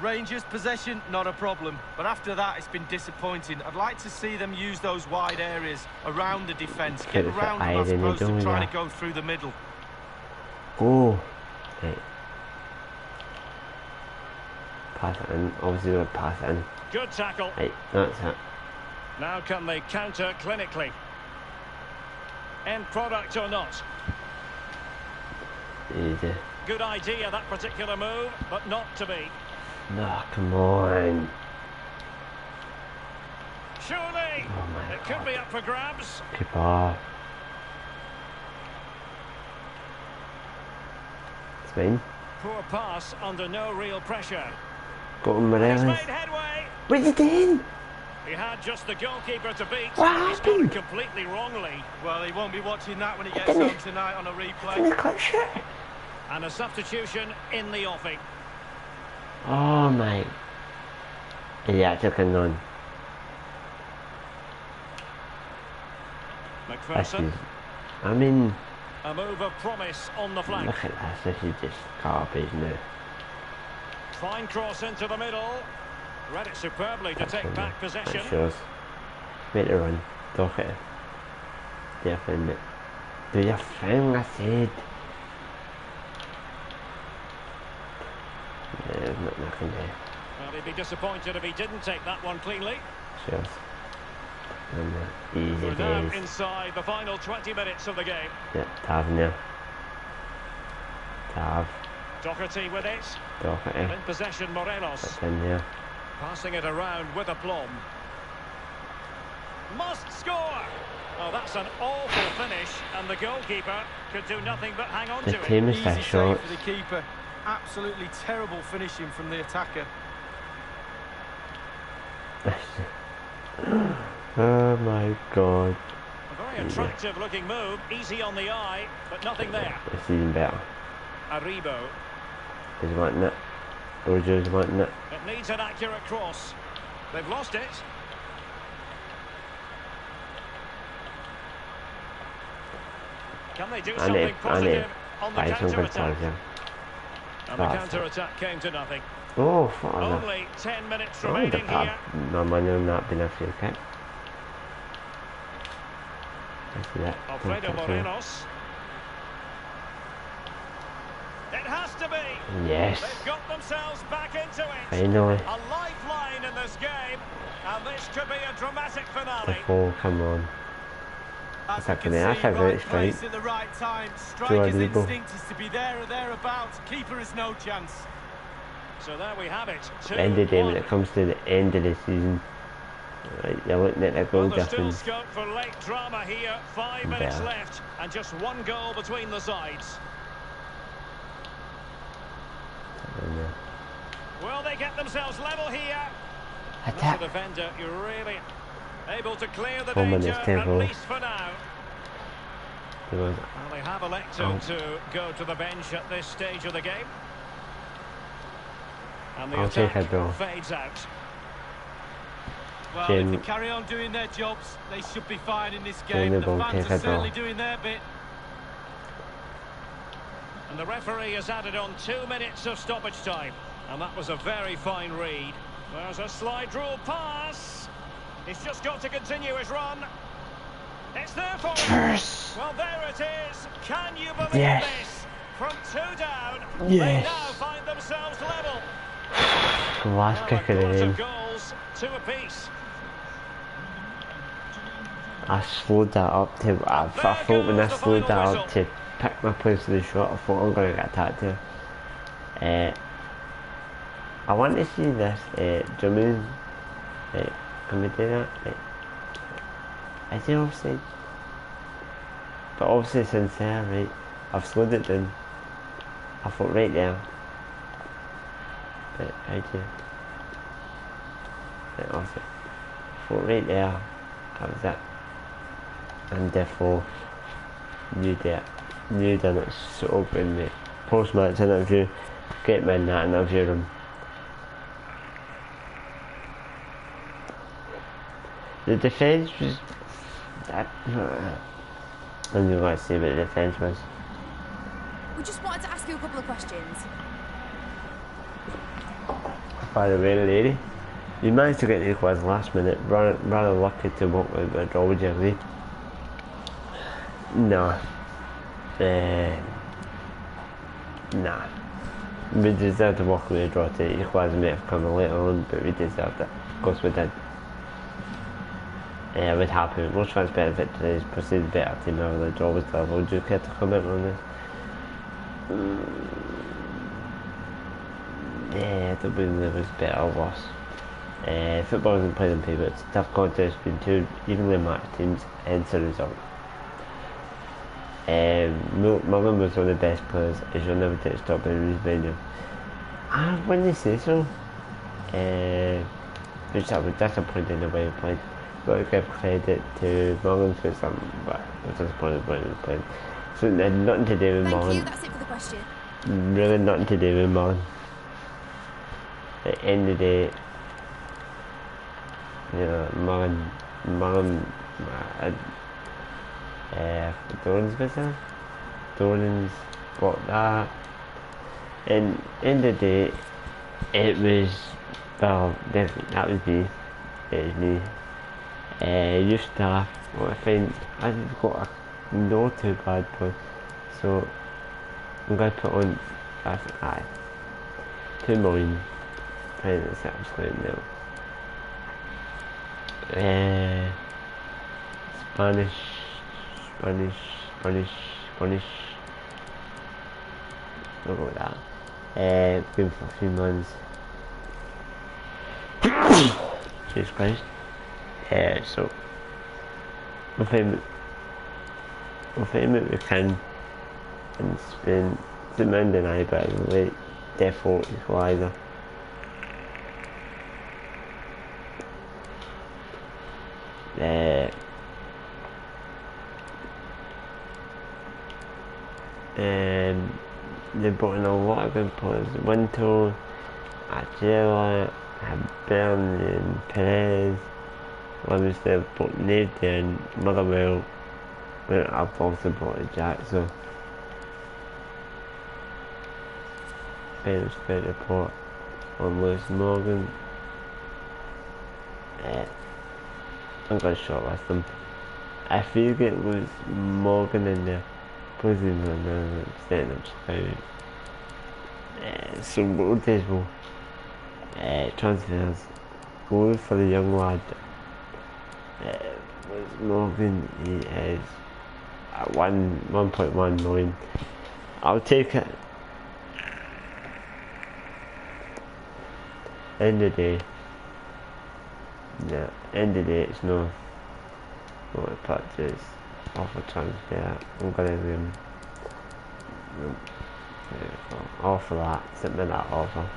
Rangers possession, not a problem. But after that, it's been disappointing. I'd like to see them use those wide areas around the defence. Get around them as opposed to trying to go through the middle. Oh. Right. Pass it in. Obviously we'll pass it in. Good tackle. Right, that's it. Now can they counter clinically? End product or not? Easy. Good idea, that particular move, but not to be. No, come on. Surely, Oh it could be up for grabs. Keep off. It's mine. Poor pass under no real pressure. Got him He's Morelos. made headway. What are you doing? He had just the goalkeeper to beat. What He's got it happened? completely wrongly. Well, he won't be watching that when he gets home tonight on a replay. Didn't cut shit. And a substitution in the offing. Oh mate. Yeah, took a none. McPherson. I mean, A move of promise on the flank. look at this. This is just garbage now. Fine cross into the middle. Read it superbly to take back possession. That shows. Make the run. Dock it. Defend it. Do your thing, I said. Yeah, there's nothing there. Well, he'd be disappointed if he didn't take that one cleanly. Shows. And easy We're now days. inside the final 20 minutes of the game. Yeah, Tav now. Tav. Doherty with it. Dock In it. possession, Morelos. That's in there. Passing it around with aplomb. Must score! Oh, that's an awful finish, and the goalkeeper could do nothing but hang on The to it. team is Easy that save short. for the keeper. Absolutely terrible finishing from the attacker. Oh my god. A very attractive looking move, easy on the eye, but nothing there. It's even better. Aribo. He's wanting it. Roger's wanting it. It needs an accurate cross. They've lost it. Can they do something positive on the counter-attack? And the counter-attack came to nothing. Oh, fuck. Only 10 minutes remaining here. No money on that being a free kick. Alfredo Morenos. It has to be. Yes. They've got themselves back into it. Finally. A lifeline in this game, and this could be a dramatic finale. Oh, come on. As That's you can see, right place at the right time. Striker's instinct is to be there or thereabouts. Keeper has no chance. So there we have it. End of the day, when it comes to the end of the season, right, you're looking at the goal difference. Still scope for late drama here. 5 minutes left, and just one goal between the sides. Will they get themselves level here? Attack. As a defender, you're really able to clear the danger, at least for now. Well, they have elected to go to the bench at this stage of the game. And the attack fades out. Well, if they carry on doing their jobs, they should be fine in this game. The fans are certainly doing their bit. And the referee has added on 2 minutes of stoppage time. And that was a very fine read. There's a slide rule pass. He's just got to continue his run. It's there for him. Well, there it is. Can you believe this? From 2 down, they now find themselves level. Last kick of the game. Goals, 2 apiece. I slowed that up to. I thought when I slowed that up to pick my place of the shot, I thought I was going to get attacked here. I want to see this. Jermaine, can we do that? Is he offside? But obviously since there, right, I've slowed it down. I thought right there. But how do you? Right, obviously. I thought right there, that was it. And therefore, knew that it's so open. The post-match interview, get me in that interview room. The defence was that. And you got to see what the defence was. We just wanted to ask you a couple of questions. By the way, lady, you managed to get the equaliser last minute. Rather lucky to walk with a draw. Would you agree? No. Nah. We deserved to walk with a draw. The equaliser may have come later on, but we deserved it. Of course, we did. I would happy. Most fans better victories, proceed better team over the draw was there. Would you care to comment on this? Yeah, I don't believe there was better or worse. Football isn't played on paper. It's a tough contest between 2 evenly matched teams, hence the result. Mullen was one of the best players, as you'll never take stock in his venue. I wouldn't say so. Which I was disappointed in the way he played. But I give credit to Mullen for something, but I was disappointed when he was playing. So it had nothing to do with Mullen. Thank you, that's it for the question. Really nothing to do with Mullen. At the end of the day, you know, Mullen, Doran's was there? Doran's got that. And end of the day, it was, well, definitely, that was me. It was me. Youth staff, what I find, I've got a not too bad one, so I'm going to put on, aye, 2 million, playing this absolute nil. Spanish, I'll go with that. Been for a few months. Jesus Christ. So we'll find what we can and spend the Monday night, but late default equaliser. They brought in a lot of good players. Winto, Agela, Bernard, Perez, Livingston, both Navy and Motherwell, but I've also brought a Jack, so bench fit report on Lewis Morgan. I'm going to shortlist them. If you get Lewis Morgan in there, please leave me another setting up about. So what we'll do is we'll transfers. Go for the young lad. Lewis Morgan, he is at 1.1 million. I'll take it. End of the day. Yeah, end of the day, it's no purchase offer transfer. I'm gonna offer that, submit that offer.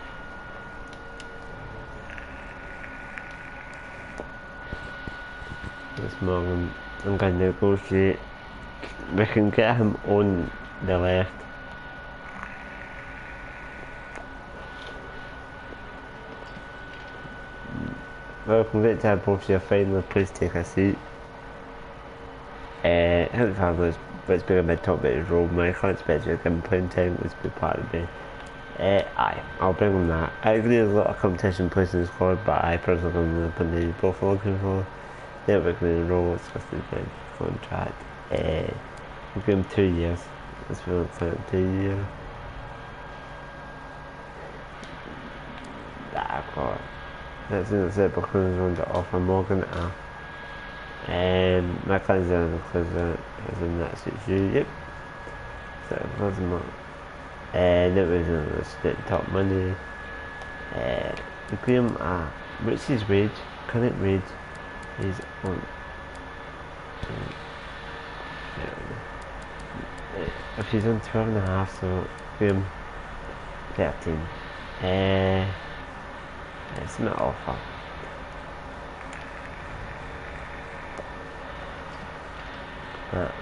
This moment, I'm gonna negotiate. We can get him on the left. Welcome, great to have both of you finally. Please take a seat. Hence let's bring him in top of his role. My can't expect you to give him playing time. Let's be part of the aye, I'll bring him that. I agree there's a lot of competition placed in the squad, but I personally am going to put the both looking for. They're working in the role, it's just a good contract. We'll give him 2 years. Let's be honest, 2 years. D'accord. That's it because I want to offer Morgan my client's in because as in that suits you, yep. So it was more that was the top money. We pay him what's his wage? Current wage is on if he's on 12.5, so pay him 13. It's not offer.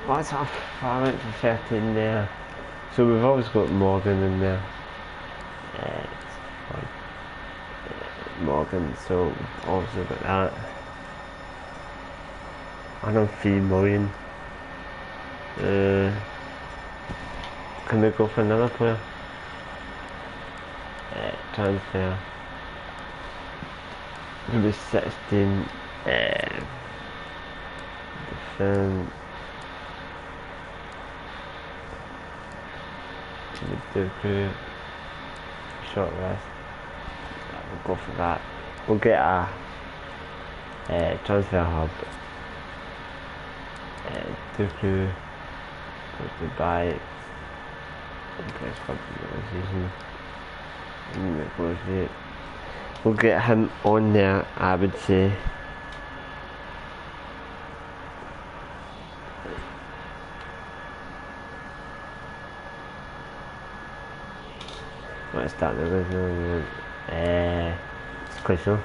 What's off? I went for 13 there. So we've always got Morgan in there. Morgan, so we've also got that. And on 3 million. Can we go for another player? Transfer. Maybe 16. Defend. The crew. Short rest. We'll go for that. We'll get a transfer hub. The crew. Goodbye. Press club negotiation. Negotiate. We'll get him on there, I would say. Let's start the original. It's quite sure.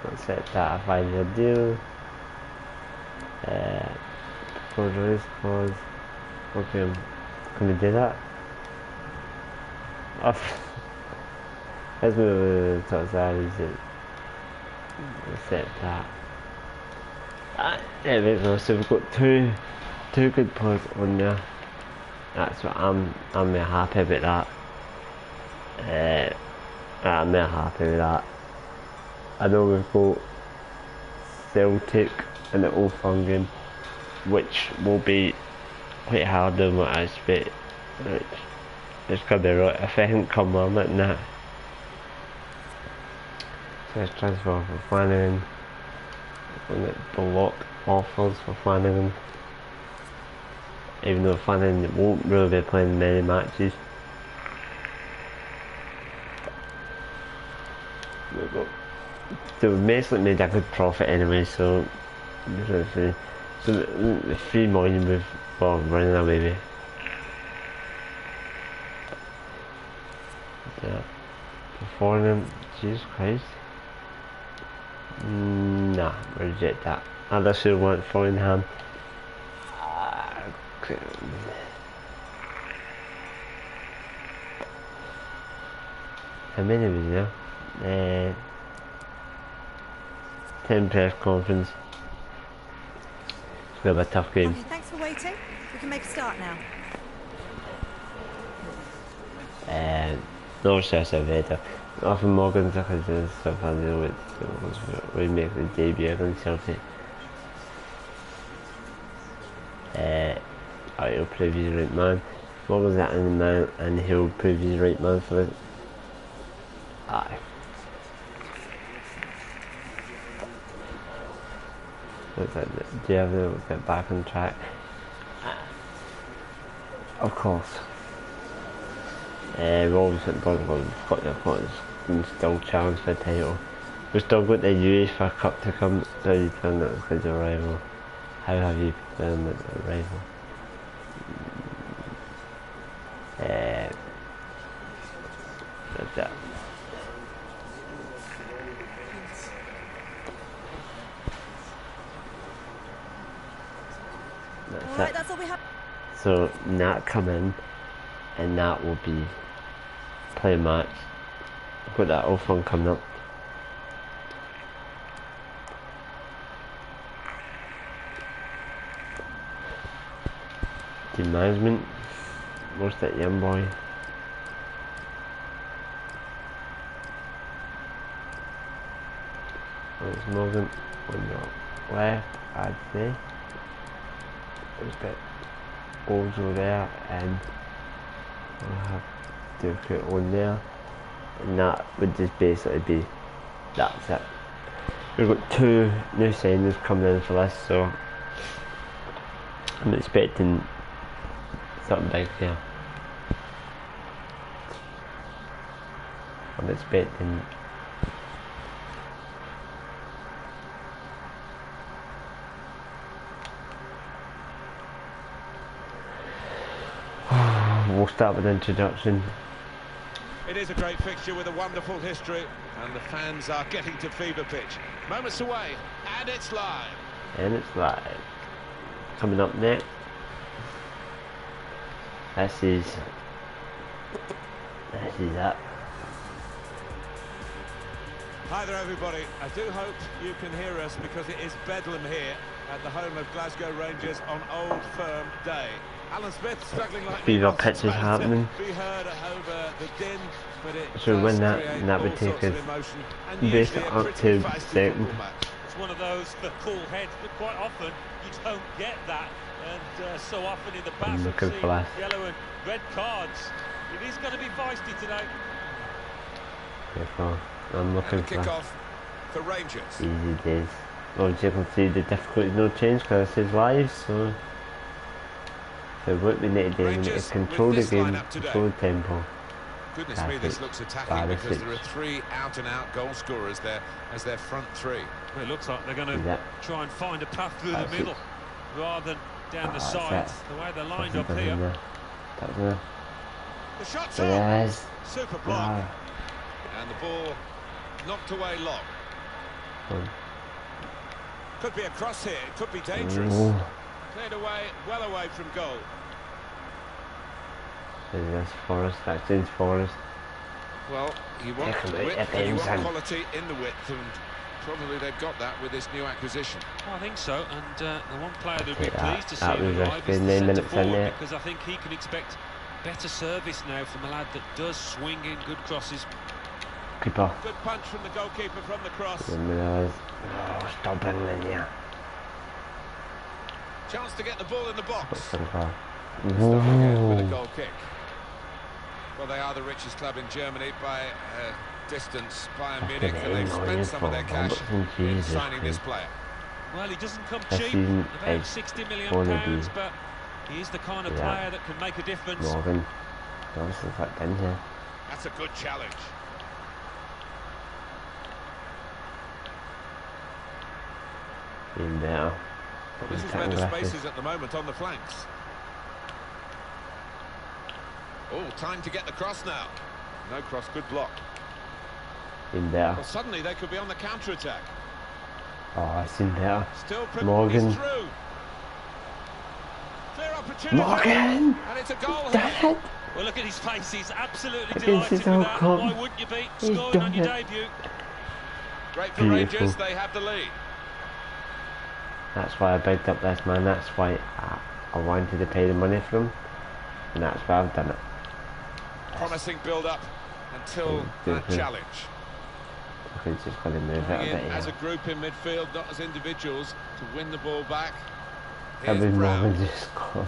Let's set that a 5-year deal. For race clause. Okay, can we do that? Oh. Let's move to the top side. Let's set that. There we go. So we've got two good players on there. That's what I'm happy about that. I'm happy with that. I know we've got Celtic in the Old Firm game, which will be quite harder than what I expect. It's gonna be right. If I think come on it now. So let's transfer for Flanagan. And it block offers for Flanagan. Even though Flanagan won't really be playing many matches. So we basically made a good profit anyway, so the 3 million we've running away with. Yeah. Before them, Jesus Christ. Nah, reject that. I still want Foreign. Jimenez was there. 10 press conference. It's going to be a tough game. Okay, thanks for waiting. We can make a start now. No stress about it. Often Morgan's because stuff I deal with we make the debut against Chelsea. He'll prove he's the right man. Morgan's that in the man and he'll prove he's the right man for it. Aye. Looks like do you have to get back on track? Of course. We've always got and still challenge for the title. We've still got the UEFA Cup to come, so you've done that because of rival. How have you done with the rival? That's that. Alright, that's all we have. So Nat come in and Nat will be play a match. Got that all fun coming up. Team management. What's that young boy? It's Morgan on your left, I'd say. There's a bit also there, and we'll have to put on there, and that would just basically be that's it. We've got 2 new signings coming in for this, so I'm expecting something big here. I'm expecting we'll start with the introduction. It is a great fixture with a wonderful history, and the fans are getting to fever pitch. Moments away, and it's live. And it's live. Coming up next, this is that. Hi there everybody, I do hope you can hear us because it is bedlam here at the home of Glasgow Rangers on Old Firm Day. Alan Smith struggling like Fever pitch is happening. Be heard over the din, but it So win that, and that would take us basically up to second. It's one of those for cool heads, but quite often you don't get that, and so often in the past we've seen yellow and red cards. It is going to be feisty today. Therefore, I'm looking for kickoff for Rangers. Easy days. Obviously, you can see the difficulty no change because this is live, so what we need to do, we need to control the game, control the tempo. Goodness me, this looks attacking because there are 3 out-and-out goal scorers there as their front 3. Well, it looks like they're going to try and find a path through the middle rather than down the sides, the way they're lined up here. The shot's on! Super block. And the ball knocked away long. Could be a cross here, it could be dangerous. Cleared away, well away from goal. This Forest, that's James Forest. Well, you want width and you want quality in the width, and probably they've got that with this new acquisition. Well, I think so, and the one player that would be pleased to see was arrive is the 9 minutes in there. because I think he can expect better service now from a lad that does swing in good crosses. Keeper. Good punch from the goalkeeper from the cross. Oh, stop in there. Chance to get the ball in the box. Start again with a goal kick. Well, they are the richest club in Germany by distance, Bayern Munich, and they've spent some of their cash in signing this player. Well, he doesn't come cheap, about £60 million, but he is the kind of player that can make a difference. Morgan, honestly, fucked in here. That's a good challenge. In there. Well, this is where the space is at the moment on the flanks. Oh, time to get the cross now. No cross, good block. In there. Well, suddenly they could be on the counter-attack. Oh, I seen there. Still Morgan. Through. Clear opportunity. Morgan! And it's a goal Damn here. it! Well, look at his face. He's absolutely Against delighted his with own that. club. Why wouldn't you be He's scoring done on your it. debut? Great for Beautiful. Rangers, they have the lead. That's why I bigged up this man, that's why I wanted to pay the money for him, and that's why I've done it. Promising build-up until that challenge. I think just got to move it a Coming bit in as a here. group in midfield, not as individuals, to win the ball back. Every Here's Brown. moment just gone.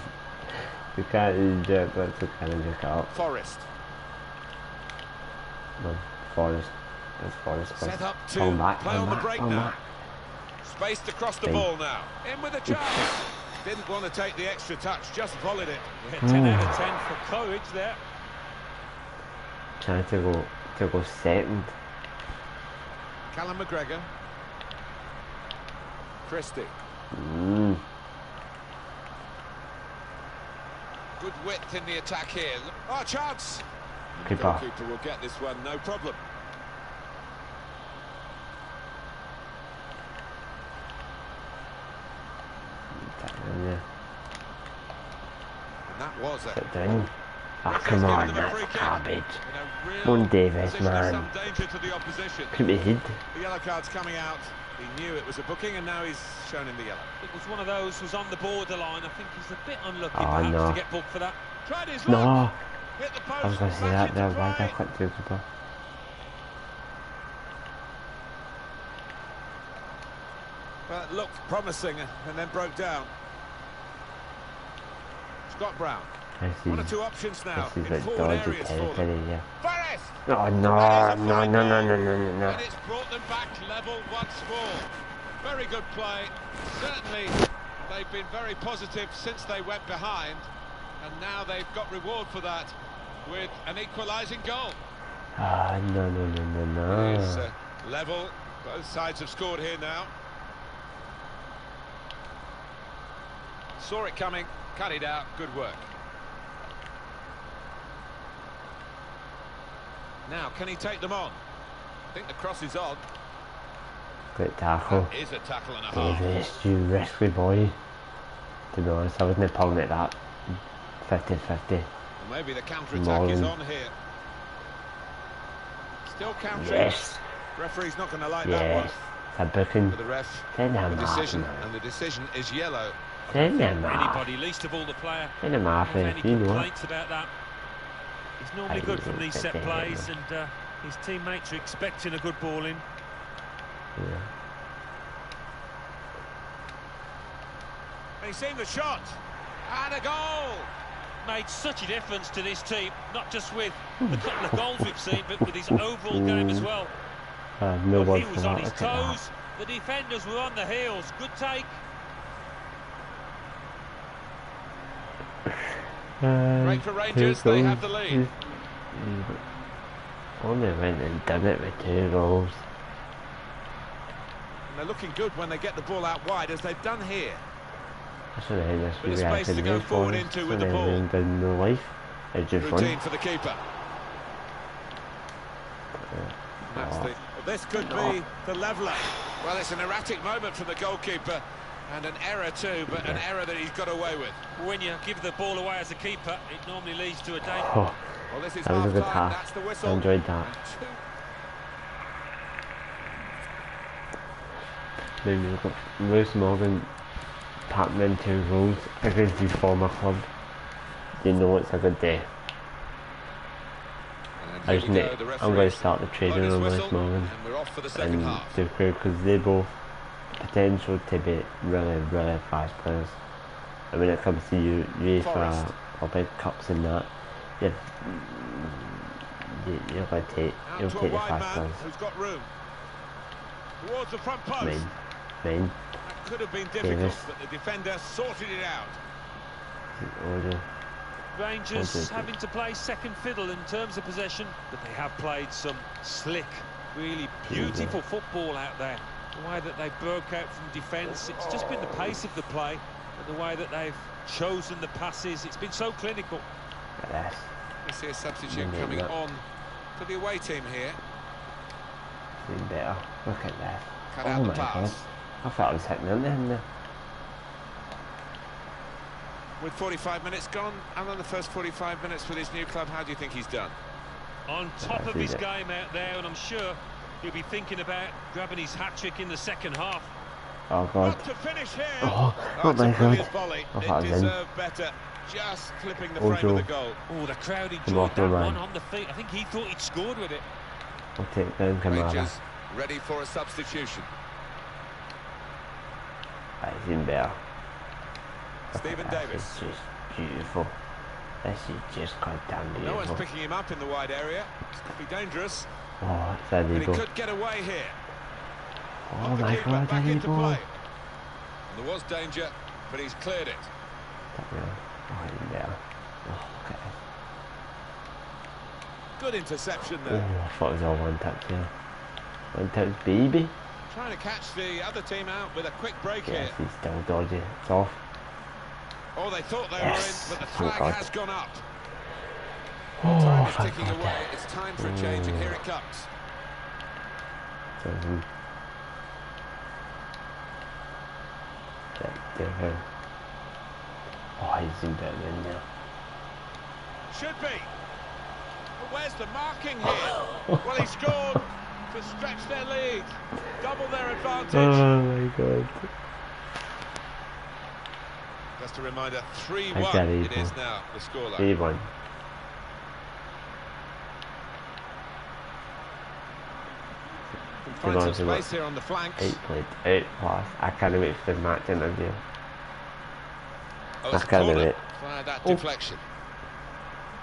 You can't even do it, but it's kind of just got up. Forrest. No, Forrest. That's Forrest. Set up to Come back, play come on the back, break come now. back. Spaced across the Big. ball now. In with a chance. Didn't want to take the extra touch, just volleyed it. Yeah, 10 out of 10 for courage there. Trying to go second. Callum McGregor. Christie. Good width in the attack here. Oh, chance! The Keeper. goalkeeper will get this one, no problem. Yeah. And that was a... Sit down. Ah, Referee's come given on, them a that's free kick. garbage. In a real Come on, Davis, position of man. some danger to the opposition. Could be hid. The yellow card's coming out. He knew it was a booking, and now he's shown him the yellow. It was one of those who was on the borderline. I think he's a bit unlucky Oh, perhaps no. to get booked for that. Tried his No, luck. Hit the post. I was going to say back that there. into Why did I play. click to keeper? Well, it looked promising and then broke down. Scott Brown. One or two options now This in is like forward dodgy areas for them. territory, yeah. Forrest! Oh, no, That is a no, fine no, goal. no, no, no, no, no. And it's brought them back level once more. Very good play. Certainly, they've been very positive since they went behind, and now they've got reward for that with an equalising goal. Ah, no, no, no, no, no. It is level. Both sides have scored here now. Saw it coming, cut it out. Good work. Now, can he take them on? I think the cross is on. Great tackle. That is a tackle and a half. Davis, you risky boy. To be honest, I wasn't appalling at that. 50-50. Well, maybe the counter-attack is on here. Still countering. Yes. Referee's not going to like that one. Yes. A booking. For the ref, Send him the off, decision, man. and the decision is yellow. Send him off. Anybody, least of all the player. Send him off, Have any you know. complaints about that? He's normally I good don't from these set think they plays, hit and his teammates are expecting a good ball in. Yeah. He's seen the shot, and a goal! Made such a difference to this team, not just with the couple of goals we've seen, but with his overall game as well. No But one he for was on that. his Look at that. toes, the defenders were on the heels. Good take. Great for Rangers, they have the lead. Only went and done it with 2 goals. And they're looking good when they get the ball out wide, as they've done here. I should have had this Bit of reaction space to go move forward for us. into with the ball. In the life. It's just Routine one. for the keeper. That's Oh. the, well, this could be the leveller. Well, it's an erratic moment from the goalkeeper, and an error too, but an error that he's got away with. When you give the ball away as a keeper, it normally leads to a danger. Oh, Well, this is that was a good half-time, pass. that's the I whistle. enjoyed that. Then you've got Lewis Morgan patting in 2 goals against his former club. You know it's a good day. And I here just we need, go, the I'm going referee's to start the trading blown his on Lewis whistle, Morgan and we're off for the second and half. Duke because they both potential to be really, really fast players. And when it comes to UEFA Forrest. or big cups and that, you're going to take, Out you'll to a take the wide fast man players. who's got room. Towards the front post. Main. That could have been difficult, Davis. but the defender sorted it out. Order. Rangers having to play second fiddle in terms of possession, but they have played some slick, really beautiful football out there. The way that they broke out from defence, it's just been the pace of the play, and the way that they've chosen the passes, it's been so clinical. Look at this. We see a substitute Yeah, coming that. on to the away team here. Doing better. Look at that. Cut Oh out the my god. pass. I thought I was hitting in there. with 45 minutes gone, and on the first 45 minutes with his new club, how do you think he's done? On top of his game out there, and I'm sure he'll be thinking about grabbing his hat-trick in the second half. Oh God. Not to finish here. Oh That's my a brilliant God. volley. I It thought it was in. deserved better. Just clipping the frame of the goal. Oh, the crowd Come enjoyed on, that man. one on the feet. I think he thought he'd scored with it. We'll take down Kamara. Rangers ready for a substitution. That is in there. Stephen This Davis. is just beautiful. This is just goddamn No one's beautiful. picking him up in the wide area. This could be dangerous. Oh, it's But he illegal. could get away here. Oh Off the my keeper, God, back into illegal. play. And there was danger, but he's cleared it. Oh, in there. Oh, look at this. Good interception Oh, there. I thought it was all one touch there. One touch, baby. Trying to catch the other team out with a quick break Yes, here. he's still dodgy. It's off. Oh, they thought they Yes. were in, but the Thank flag God. has gone up. Oh, Time is thank ticking God. away. It's time for a change, and here it comes. Oh, he's in better than now. Should be. But where's the marking here? Well, he scored to stretch their lead, double their advantage. Oh my God. Just a reminder, I 3-1 get it it, is bro. now, the scoreline. 3-1. Find some space here on the flanks. 8 pass. I can't wait for the match interview. Oh, it's I a can't corner wait. via that deflection.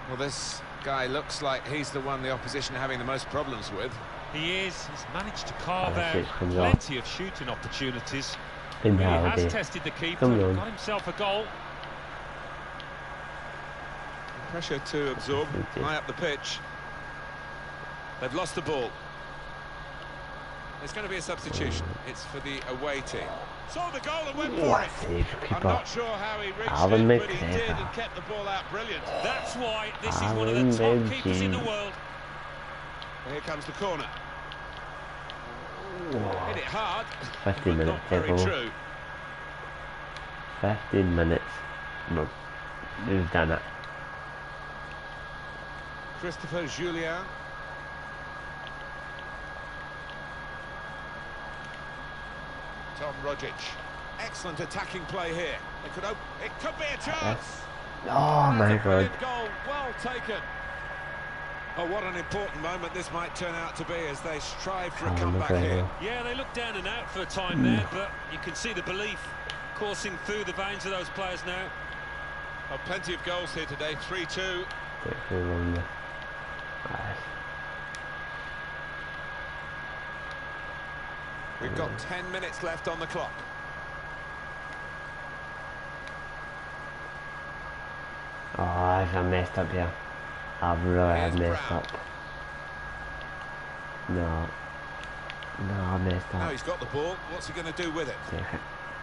Well, this guy looks like he's the one the opposition are having the most problems with. He is. He's managed to carve Oh, out shit comes off. plenty of shooting opportunities. In He reality. has tested the keeper, Come on. got himself a goal. Pressure to absorb, high up the pitch. They've lost the ball. There's going to be a substitution. It's for the away team. Saw the goal and went for What it. save, I'm keeper. not sure how he reached Alan it, but he did McGregor. and kept the ball out brilliant. That's why this is one of Alan the top keepers in the McGregor. world. Here comes the corner. Oh, Hit it hard, 15 but minutes, not very Devil. true. 15 minutes. No, we've done it. Christopher Julien. Tom Rogic. Excellent attacking play here. It could be a chance. Oh That's my a God. brilliant goal. Well taken. Oh, what an important moment this might turn out to be as they strive for a Alan comeback McGregor. here. Yeah, they look down and out for a time there, but you can see the belief coursing through the veins of those players now. Oh, plenty of goals here today. 3-2. We've got 10 minutes left on the clock. Oh, I've messed up here. I've really Here's messed Brown. up. No. No, I messed Now up. he's got the ball. What's he going to do with it? Take it.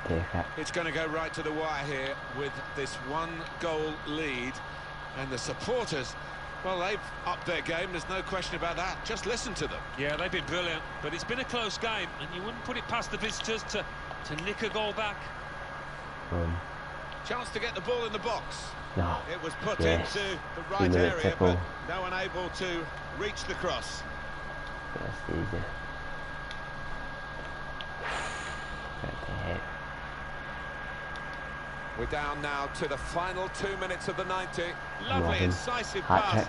Take it. It's going to go right to the wire here with this one-goal lead. And the supporters, well, they've upped their game. There's no question about that. Just listen to them. Yeah, they've been brilliant, but it's been a close game, and you wouldn't put it past the visitors to nick a goal back. Chance to get the ball in the box. No. It was put Yes. into the 2 right minute area, tackle. but no one able to reach the cross. That's easy. What the heck? We're down now to the final 2 minutes of the 90. Lovely, Robin. incisive Hat pass. trick.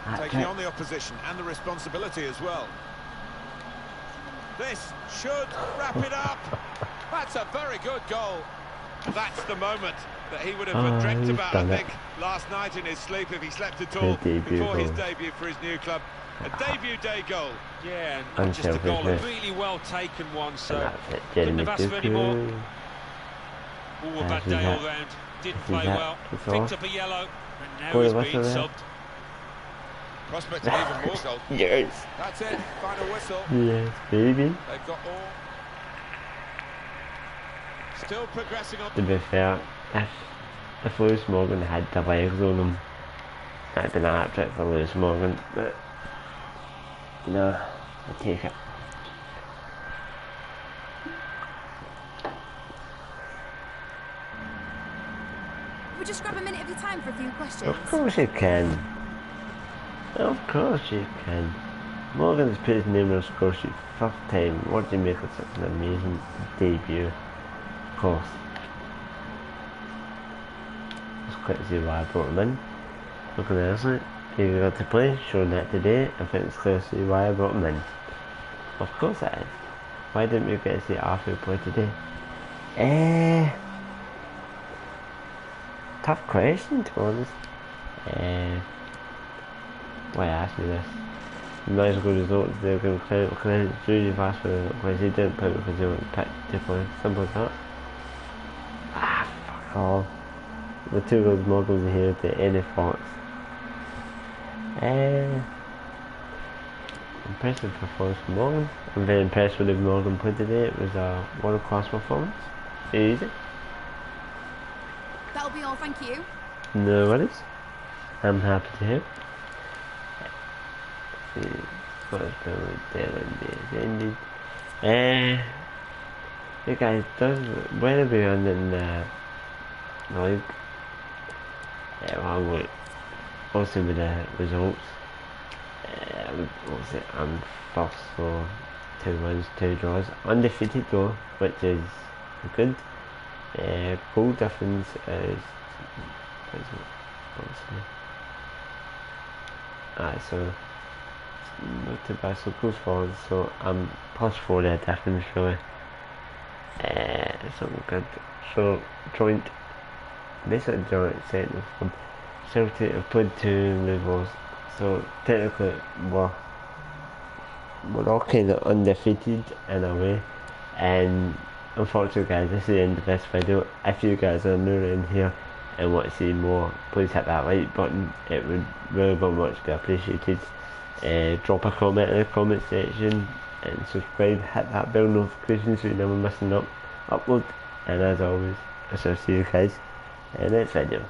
Hat Taking trick. on the opposition and the responsibility as well. This should wrap it up. That's a very good goal. That's the moment that he would have dreamt he's about, I done it. think, last night in his sleep, if he slept at all, His debut before his goal. debut for his new club. A debut day goal. Yeah, and not just a goal, a Unselfishness. really well taken one, so And that's it. couldn't Jeremy have asked for any more. Doku. Oh, a bad He's day that. all round. Didn't He's play that. well. He's Picked off. up a yellow, and now Boy, he's what's being that? subbed. Prospect of even more goals. Yes. That's it. Final whistle. Yes, baby. They've got all. Still progressing on. To be fair, if Lewis Morgan had the legs on him, that'd been a hat trick for Lewis Morgan, but no, I take it. we just grab a minute of your time for a few questions? Of course you can. Of course you can. Morgan's put his name on the score sheet first time. What do you make of such an amazing debut? Of course. It's quite to see why I brought him in. Looking at it, he got to play, showing that today. I think it's clear to see why I brought him in. Of course that is. Why didn't we get to see Arthur play today? Tough question, to be honest. Why ask me this? Not as good results, they're going to credit Judy Vass for the quiz. He didn't play because he wasn't picked to play. Simple as that. Fuck all. The two goals Morgan was here to any thoughts. Impressive performance from Morgan. I'm very impressed with the Morgan played today. It was a world class performance. Easy. That'll be all, thank you. No worries. I'm happy to help. First penalty there indeed. You guys, where are we on in the league? Well, wait. Also with the results. What's it? I'm first, so 2 wins, 2 draws. Undefeated though, which is good. Goal difference is. So not too bad, so goes forward, so I'm +4 there difference really. Something good. So joint, basically joint second from Celtic have played 2 levels, so technically we're all kind of undefeated in a way. And unfortunately guys, this is the end of this video. If you guys are new around here and want to see more, please hit that like button. It would really very much be appreciated. Drop a comment in the comment section and subscribe, hit that bell notification so you never miss an upload. And as always, I shall see you guys in the next video.